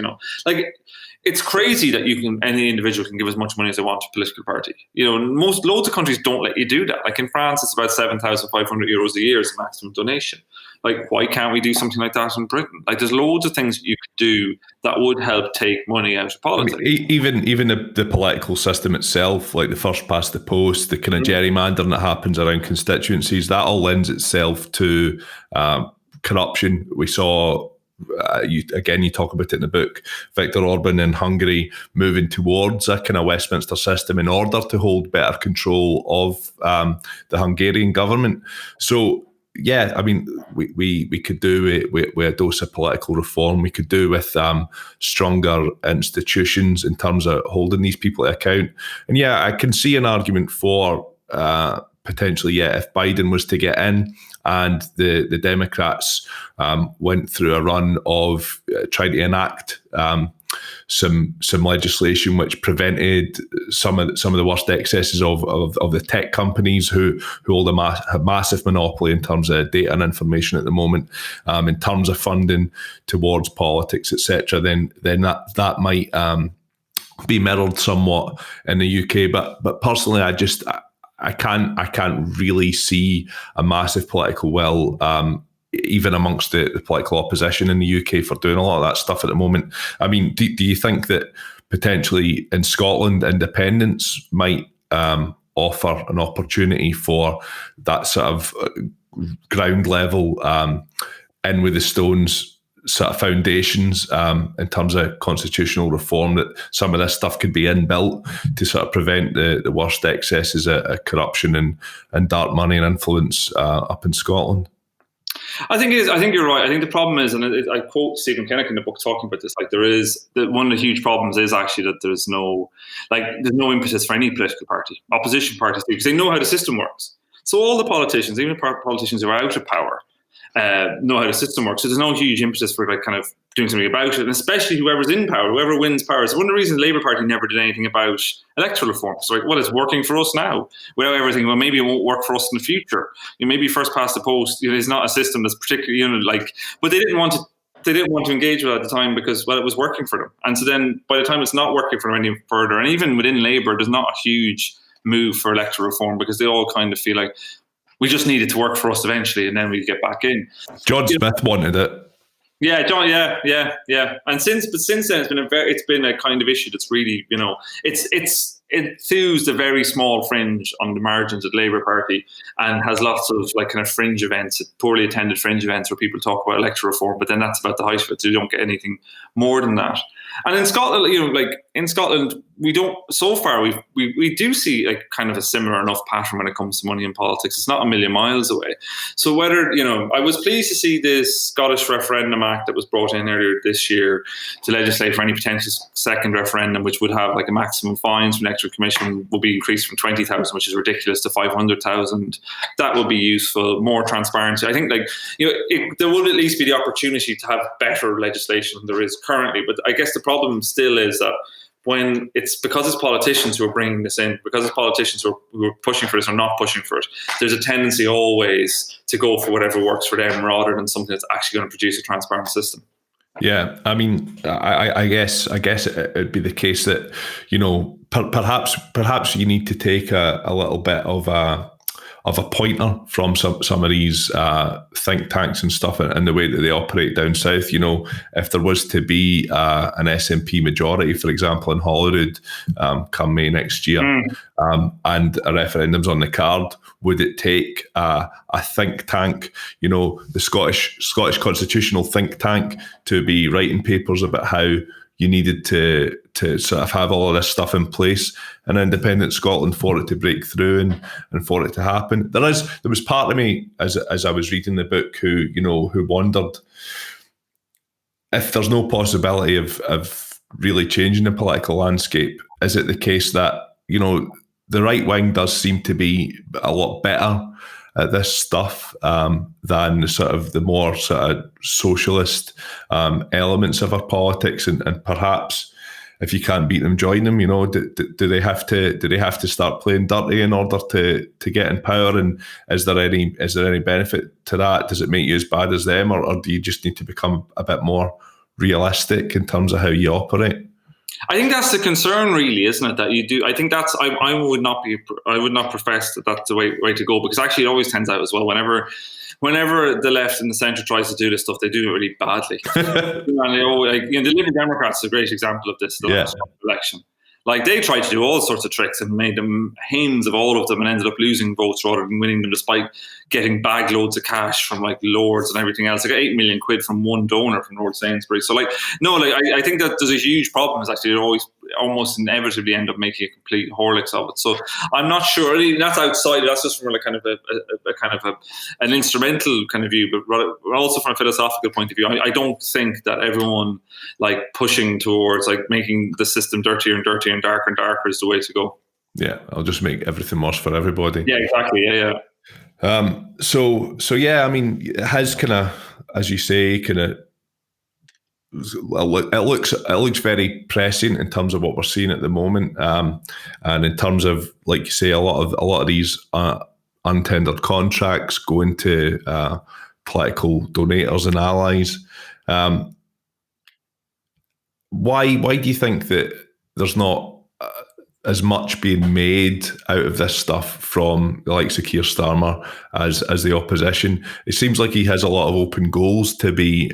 It's crazy that any individual can give as much money as they want to a political party. Loads of countries don't let you do that. Like in France, it's about €7,500 a year is the maximum donation. Why can't we do something like that in Britain? There's loads of things you could do that would help take money out of politics. Even the political system itself, the first past the post, the kind of gerrymandering that happens around constituencies, that all lends itself to corruption. We saw, you talk about it in the book, Viktor Orban in Hungary moving towards a kind of Westminster system in order to hold better control of the Hungarian government. So, yeah, I mean, we could do it with a dose of political reform. We could do with stronger institutions in terms of holding these people to account. And yeah, I can see an argument for potentially, yeah, if Biden was to get in and the Democrats went through a run of trying to enact some legislation which prevented some of the worst excesses of the tech companies who hold a massive monopoly in terms of data and information at the moment, in terms of funding towards politics, etc. Then that might be mirrored somewhat in the UK. But personally, I can't really see a massive political will, even amongst the political opposition in the UK, for doing a lot of that stuff at the moment. I mean, do you think that potentially in Scotland, independence might offer an opportunity for that sort of ground level, in with the stones sort of foundations, in terms of constitutional reform, that some of this stuff could be inbuilt to sort of prevent the worst excesses of corruption and dark money and influence up in Scotland? I think you're right. I think the problem is, and I quote Stephen Kinnock in the book talking about this, like one of the huge problems is actually that there's no impetus for any political party, opposition parties, because they know how the system works. So all the politicians, even the politicians who are out of power, know how the system works. So there's no huge impetus for like kind of doing something about it, and especially whoever's in power, whoever wins power. So one of the reasons the Labour Party never did anything about electoral reform. So like, well, it's working for us now. Without everything, well, maybe it won't work for us in the future. Maybe first past the post, it's not a system that's particularly, but they didn't want to engage with it at the time because, well, it was working for them. And so then by the time it's not working for them any further, and even within Labour, there's not a huge move for electoral reform because they all kind of feel like we just need it to work for us eventually, and then we get back in. John Smith wanted it. Yeah, John. Yeah. And since then, it's been a kind of issue that's really, it enthused a very small fringe on the margins of the Labour Party, and has lots of like kind of fringe events, poorly attended fringe events where people talk about electoral reform, but then that's about the height of it. So you don't get anything more than that. And in Scotland, we don't. So far, we do see like kind of a similar enough pattern when it comes to money in politics. It's not a million miles away. So whether I was pleased to see this Scottish Referendum Act that was brought in earlier this year to legislate for any potential second referendum, which would have like a maximum fines from the Electoral Commission will be increased from 20,000, which is ridiculous, to 500,000. That will be useful. More transparency. I think there will at least be the opportunity to have better legislation than there is currently. But I guess the problem still is that when it's because it's politicians who are bringing this in, because it's politicians who are pushing for this or not pushing for it, there's a tendency always to go for whatever works for them rather than something that's actually going to produce a transparent system. Yeah, I mean, I guess it'd be the case that perhaps you need to take a little bit of a pointer from some of these think tanks and stuff, and the way that they operate down south. If there was to be an SNP majority, for example, in Holyrood come May next year, and a referendum's on the card, would it take a think tank, the Scottish Constitutional Think Tank, to be writing papers about how you needed to sort of have all of this stuff in place in independent Scotland for it to break through and for it to happen? There was part of me as I was reading the book who wondered if there's no possibility of really changing the political landscape. Is it the case that the right wing does seem to be a lot better at this stuff than the more sort of socialist elements of our politics, and perhaps if you can't beat them, join them. Do they have to start playing dirty in order to get in power? And is there any benefit to that? Does it make you as bad as them, or do you just need to become a bit more realistic in terms of how you operate? I think that's the concern, really, isn't it? That you do. I think that's. I would not profess that that's the way to go, because actually it always turns out as well. Whenever the left and the centre tries to do this stuff, they do it really badly. And the Liberal Democrats is a great example of this. The last election. Like, they tried to do all sorts of tricks and made them hymns of all of them, and ended up losing votes rather than winning them, despite getting bag loads of cash from like Lords and everything else. They got 8 million quid from one donor from Lord Sainsbury. So I think that there's a huge problem. Is actually they always almost inevitably end up making a complete Horlicks of it. So I'm not sure. I mean, that's outside. That's just from an instrumental kind of view, but also from a philosophical point of view. I don't think that everyone like pushing towards like making the system dirtier and dirtier and darker is the way to go. Yeah, I'll just make everything worse for everybody. Yeah, exactly. Yeah. So yeah, I mean, it has kind of, as you say, kind of. It looks very pressing in terms of what we're seeing at the moment, and in terms of, like you say, a lot of these untendered contracts going to political donators and allies. Why do you think that there's not as much being made out of this stuff from the likes of Keir Starmer as the opposition? It seems like he has a lot of open goals to be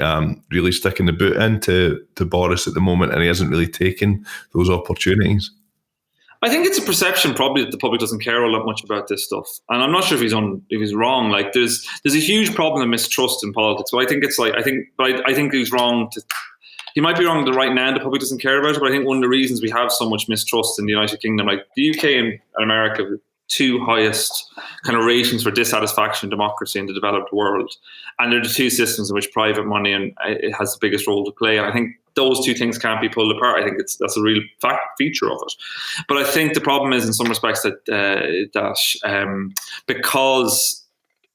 really sticking the boot into to Boris at the moment, and he hasn't really taken those opportunities. I think it's a perception probably that the public doesn't care all that much about this stuff, and I'm not sure if he's wrong. Like there's a huge problem of mistrust in politics. But I think I think he's wrong to. He might be wrong right now. The public doesn't care about it, but I think one of the reasons we have so much mistrust in the United Kingdom, like the UK and America, have the two highest kind of ratings for dissatisfaction in democracy in the developed world, and they're the two systems in which private money and it has the biggest role to play. And I think those two things can't be pulled apart. I think that's a real feature of it. But I think the problem is, in some respects, that because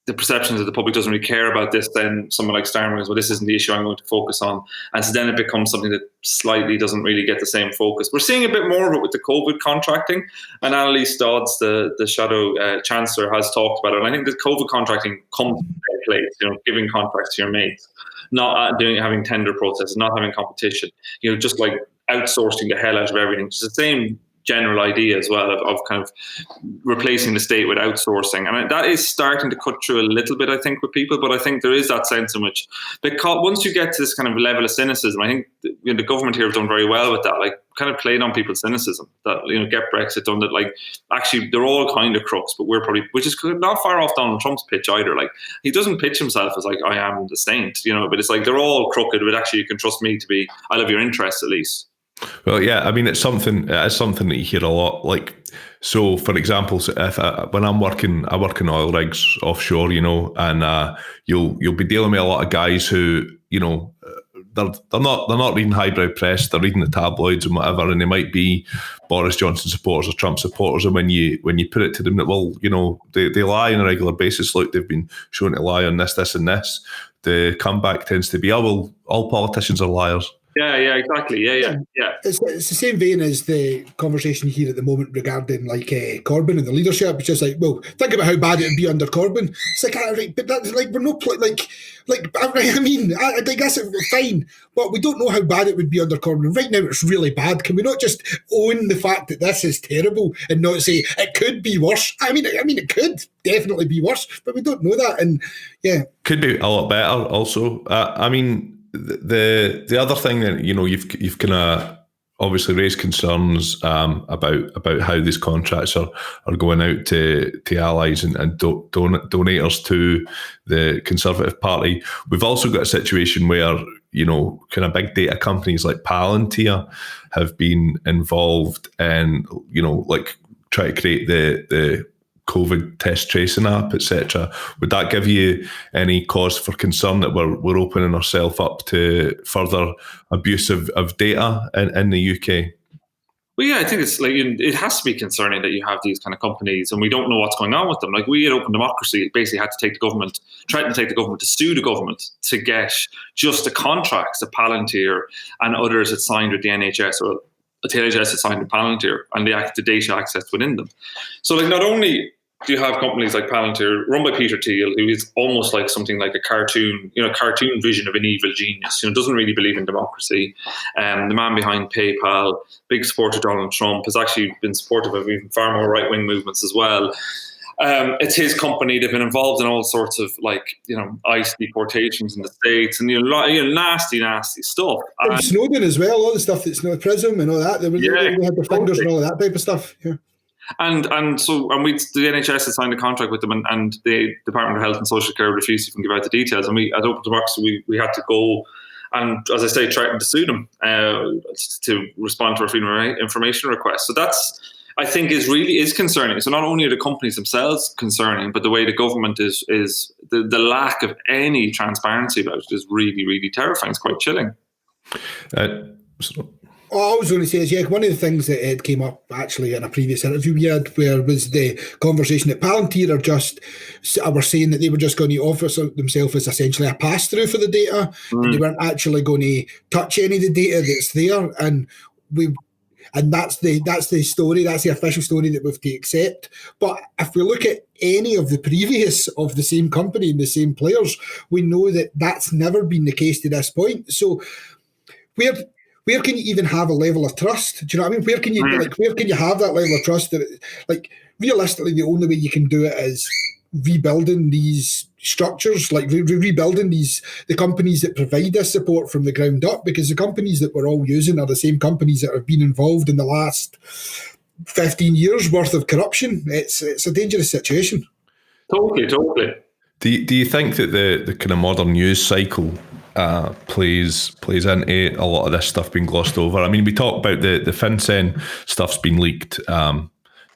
the perceptions that the public doesn't really care about this, then someone like Starmer goes, well, this isn't the issue I'm going to focus on. And so then it becomes something that slightly doesn't really get the same focus. We're seeing a bit more of it with the COVID contracting. And Annalise Dodds, the Shadow Chancellor, has talked about it. And I think the COVID contracting comes to place, giving contracts to your mates, not having tender processes, not having competition, just like outsourcing the hell out of everything. It's the same general idea as well of kind of replacing the state with outsourcing, and that is starting to cut through a little bit, I think, with people. But I think there is that sense in which, because once you get to this kind of level of cynicism, I think the government here have done very well with that, like kind of played on people's cynicism, that get Brexit done, that like actually they're all kind of crooks, but we're probably, which is not far off Donald Trump's pitch either. Like he doesn't pitch himself as like, I am the saint, but it's like they're all crooked, but actually you can trust me to be, I love your interests at least. Well, yeah, I mean, it's something that you hear a lot. Like, so for example, if when I work in oil rigs offshore, and you'll be dealing with a lot of guys who, they're not reading highbrow press, they're reading the tabloids and whatever, and they might be Boris Johnson supporters or Trump supporters, and when you put it to them that, well, they lie on a regular basis, look, they've been shown to lie on this, and this, the comeback tends to be, oh, well, all politicians are liars. Yeah, exactly. Yeah. It's the same vein as the conversation here at the moment regarding like Corbyn and the leadership. It's just like, well, think about how bad it would be under Corbyn. It's like, right, but that's like we're not I mean, I guess it's fine, but we don't know how bad it would be under Corbyn. Right now, it's really bad. Can we not just own the fact that this is terrible and not say it could be worse? I mean, it could definitely be worse, but we don't know that, and yeah, could be a lot better. Also, I mean. The other thing that you've kind of obviously raised concerns about how these contracts are going out to allies and donators to the Conservative Party. We've also got a situation where kind of big data companies like Palantir have been involved in like try to create the COVID test tracing app, etc. Would that give you any cause for concern that we're opening ourselves up to further abuse of data in the UK? Well, yeah, I think it's like it has to be concerning that you have these kind of companies and we don't know what's going on with them. Like we at Open Democracy basically had to threaten to take the government, to sue the government to get just the contracts that Palantir and others had signed with the NHS, or the NHS had signed with Palantir, and the data access within them. So like not only do you have companies like Palantir, run by Peter Thiel, who is almost like something like a cartoon vision of an evil genius, doesn't really believe in democracy. The man behind PayPal, big supporter of Donald Trump, has actually been supportive of even far more right-wing movements as well. It's his company. They've been involved in all sorts of ICE deportations in the States and nasty stuff. And Snowden as well, all the stuff that's PRISM and all that. They had their fingers and all that type of stuff. Yeah. And the NHS had signed a contract with them, and the Department of Health and Social Care refused to even give out the details. And we, at Open Democracy, we had to go and, as I say, threaten to sue them to respond to our freedom of information request. So that's, I think, is concerning. So not only are the companies themselves concerning, but the way the government is the lack of any transparency about it is really, really terrifying. It's quite chilling. All I was going to say is, yeah, one of the things that it came up actually in a previous interview we had, where was the conversation that Palantir were saying that they were just going to offer themselves as essentially a pass through for the data, and they weren't actually going to touch any of the data that's there, and that's the story, that's the official story that we have to accept. But if we look at any of the previous of the same company and the same players, we know that that's never been the case to this point. So where can you even have a level of trust? Do you know what I mean? Where can you have that level of trust? That, like, realistically, the only way you can do it is rebuilding these structures, like rebuilding the companies that provide this support from the ground up, because the companies that we're all using are the same companies that have been involved in the last 15 years worth of corruption. It's a dangerous situation. Totally. Do you think that the kind of modern news cycle plays into a lot of this stuff being glossed over? I mean, we talk about the FinCEN stuff's been leaked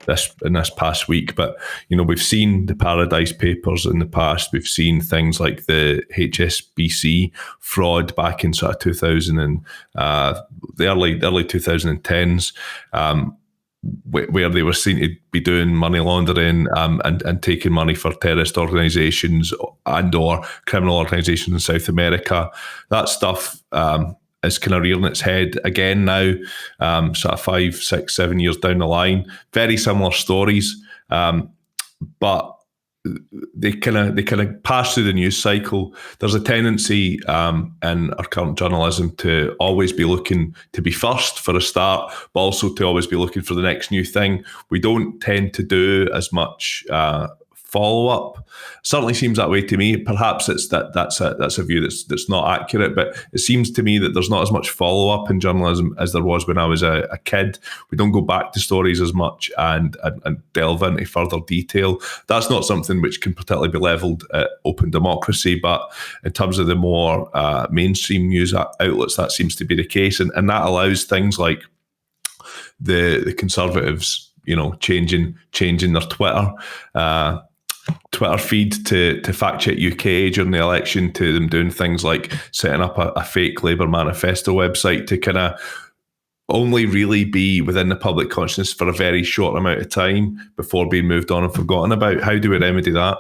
this past week, but we've seen the Paradise Papers in the past. We've seen things like the HSBC fraud back in sort of 2000 and the early 2010s. Where they were seen to be doing money laundering and taking money for terrorist organisations and or criminal organisations in South America. That stuff is kind of rearing its head again now, sort of 5, 6, 7 years down the line. Very similar stories, but they kind of pass through the news cycle. There's a tendency in our current journalism to always be looking to be first for a start, but also to always be looking for the next new thing. We don't tend to do as much follow-up. Certainly seems that way to me. Perhaps that's a view that's not accurate, but it seems to me that there's not as much follow-up in journalism as there was when I was a kid. We don't go back to stories as much and delve into further detail. That's not something which can particularly be levelled at open democracy, but in terms of the more mainstream news outlets, that seems to be the case, and that allows things like the Conservatives, changing their Twitter feed to Fact Check UK during the election, to them doing things like setting up a fake Labour manifesto website to kind of only really be within the public consciousness for a very short amount of time before being moved on and forgotten about. How do we remedy that?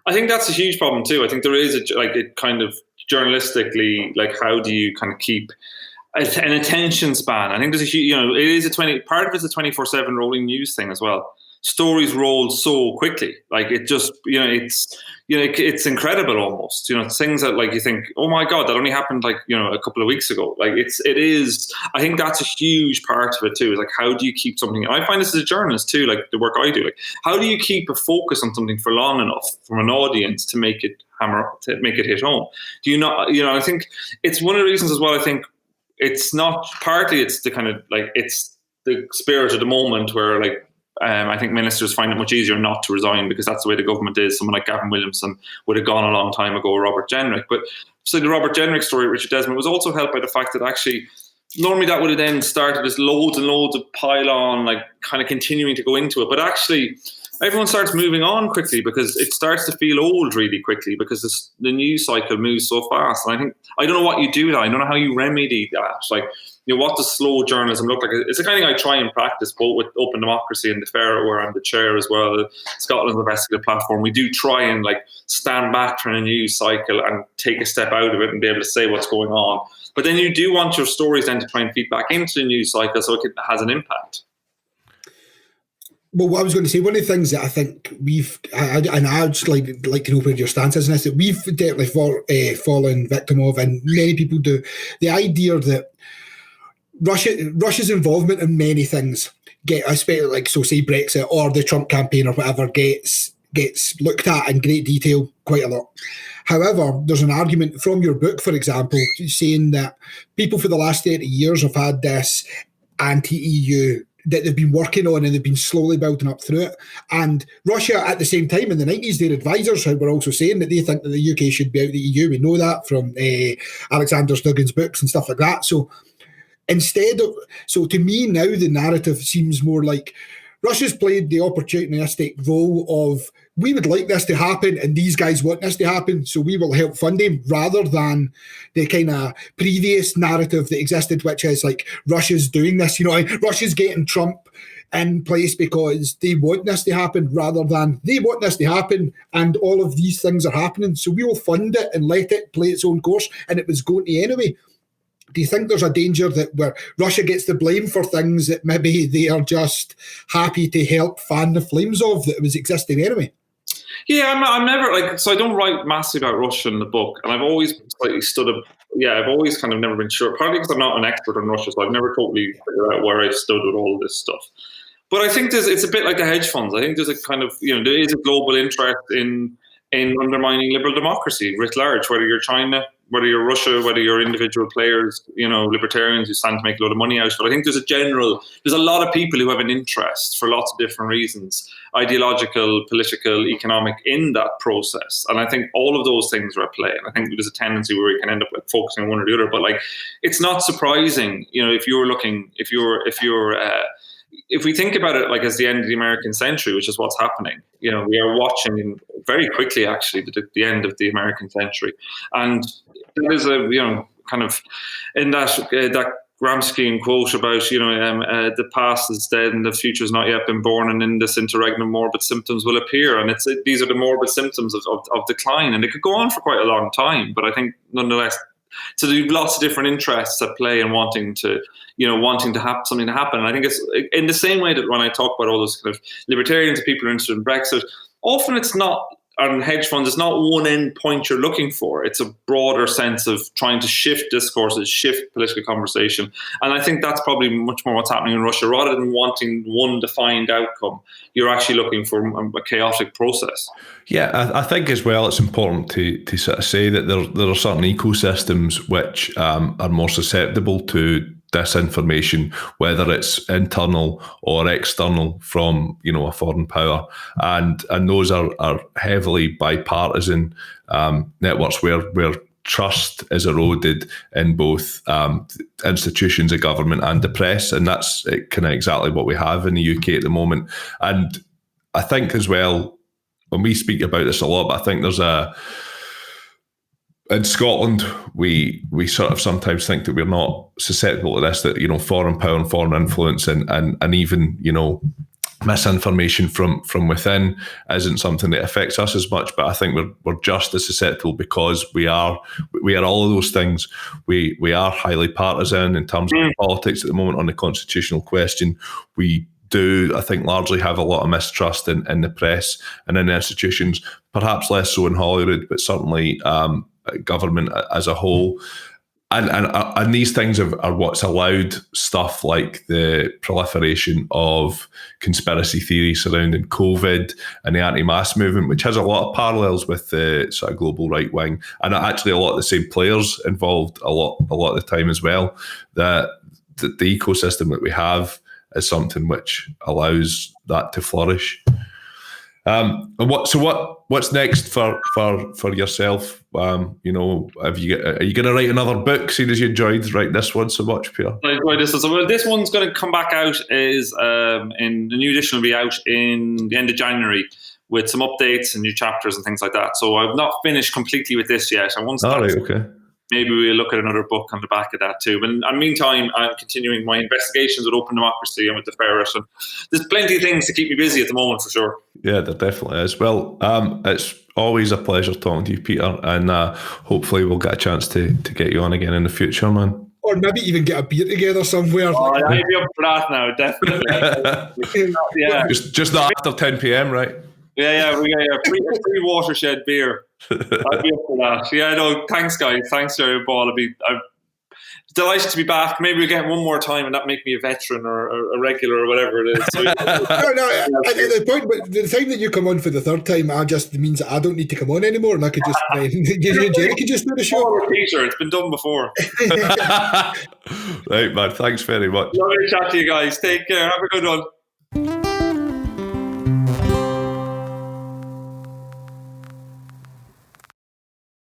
I think that's a huge problem too. I think there is a kind of journalistically, like, how do you kind of keep an attention span? I think there's a huge, it is part of it's a 24/7 rolling news thing as well. Stories roll so quickly, like it just, it's incredible almost. Things that, like, you think, oh my god, that only happened like a couple of weeks ago. Like it is. I think that's a huge part of it too. Is like, how do you keep something? I find this as a journalist too, like the work I do. Like, how do you keep a focus on something for long enough from an audience to make it hit home? Do you not? I think it's one of the reasons as well. I think it's not partly. It's the kind of like it's the spirit of the moment where like. I think ministers find it much easier not to resign because that's the way the government is. Someone like Gavin Williamson would have gone a long time ago, or Robert Jenrick. But so the Robert Jenrick story, Richard Desmond, was also helped by the fact that actually normally that would have then started as loads and loads of pile on, like kind of continuing to go into it. But actually everyone starts moving on quickly because it starts to feel old really quickly because the news cycle moves so fast. And I think, I don't know what you do with that. I don't know how you remedy that. Like, what does slow journalism look like? It's the kind of thing I try and practice both with Open Democracy and the Fair, where I'm the chair as well, Scotland's investigative platform. We do try and like stand back from a news cycle and take a step out of it and be able to say what's going on. But then you do want your stories then to try and feed back into the news cycle so it has an impact. Well, what I was going to say, one of the things that I think and I'd just like to know where your stance is on this, that we've definitely fallen victim of, and many people do, the idea that Russia's involvement in many things especially like, so say Brexit or the Trump campaign or whatever, gets looked at in great detail quite a lot. However, there's an argument from your book, for example, saying that people for the last 30 years have had this anti-EU that they've been working on and they've been slowly building up through it. And Russia, at the same time, in the 90s, their advisors were also saying that they think that the UK should be out of the EU. We know that from Alexander Duggan's books and stuff like that. So to me now, the narrative seems more like Russia's played the opportunistic role of we would like this to happen and these guys want this to happen, so we will help fund him, rather than the kind of previous narrative that existed, which is like Russia's doing this, Russia's getting Trump in place because they want this to happen, rather than they want this to happen and all of these things are happening, so we will fund it and let it play its own course, and it was going to anyway. Do you think there's a danger that where Russia gets the blame for things that maybe they are just happy to help fan the flames of, that was existing anyway? Yeah, I'm never so I don't write massively about Russia in the book, and I've always slightly I've always kind of never been sure, partly because I'm not an expert on Russia, so I've never totally figured out where I stood with all of this stuff. But I think it's a bit like the hedge funds. I think there's a kind of, there is a global interest in undermining liberal democracy writ large, whether you're China, whether you're Russia, whether you're individual players, libertarians who stand to make a lot of money out of it. I think there's a lot of people who have an interest for lots of different reasons, ideological, political, economic, in that process. And I think all of those things are at play. And I think there's a tendency where we can end up focusing on one or the other. But it's not surprising, if we think about it as the end of the American century, which is what's happening, we are watching very quickly, actually, the end of the American century. And there is kind of in that Gramscian quote about, the past is dead and the future has not yet been born, and in this interregnum morbid symptoms will appear. And these are the morbid symptoms of decline. And it could go on for quite a long time. But I think nonetheless, so there's lots of different interests at play and wanting to have something to happen. And I think it's in the same way that when I talk about all those kind of libertarians and people who are interested in Brexit, often it's not, on hedge funds, it's not one end point you're looking for. It's a broader sense of trying to shift discourses, shift political conversation. And I think that's probably much more what's happening in Russia. Rather than wanting one defined outcome, you're actually looking for a chaotic process. Yeah, I think as well it's important to sort of say that there are certain ecosystems which are more susceptible to disinformation, whether it's internal or external from a foreign power, and those are heavily bipartisan networks where trust is eroded in both institutions of government and the press, and that's kind of exactly what we have in the UK at the moment. And I think as well, when we speak about this a lot, but I think there's in Scotland, we sort of sometimes think that we're not susceptible to this, that, foreign power and foreign influence and even, misinformation from within isn't something that affects us as much. But I think we're just as susceptible because we are all of those things. We are highly partisan in terms of politics at the moment on the constitutional question. We do, I think, largely have a lot of mistrust in the press and in the institutions, perhaps less so in Hollywood, but certainly government as a whole. And these things are what's allowed stuff like the proliferation of conspiracy theories surrounding COVID and the anti-mask movement, which has a lot of parallels with the sort of global right wing, and actually a lot of the same players involved a lot of the time as well. That the ecosystem that we have is something which allows that to flourish. And what's next for yourself? Are you going to write another book, seeing as you enjoyed writing this one so much, Peter? I enjoyed this one. So this one's going to come back out in the new edition will be out in the end of January with some updates and new chapters and things like that. So I've not finished completely with this yet. I won't start. Okay. Maybe we'll look at another book on the back of that too. But in the meantime, I'm continuing my investigations with Open Democracy and with the Ferret. And there's plenty of things to keep me busy at the moment, for sure. Yeah, there definitely is. Well, it's always a pleasure talking to you, Peter. And hopefully we'll get a chance to get you on again in the future, man. Or maybe even get a beer together somewhere. Oh, I'd be up for that now, definitely. Yeah. Just not after 10 p.m, right? Yeah, we got a free watershed beer. I'd be up for that. Yeah, no, thanks, guys. Thanks, Jerry Ball. I'm delighted to be back. Maybe we'll get one more time and that make me a veteran or a regular or whatever it is. So, no. The time that you come on for the third time, just means that I don't need to come on anymore, and I could just Jerry could just do the show. Peter, it's been done before. Right, man. Thanks very much. Lovely to chat to you guys. Take care. Have a good one.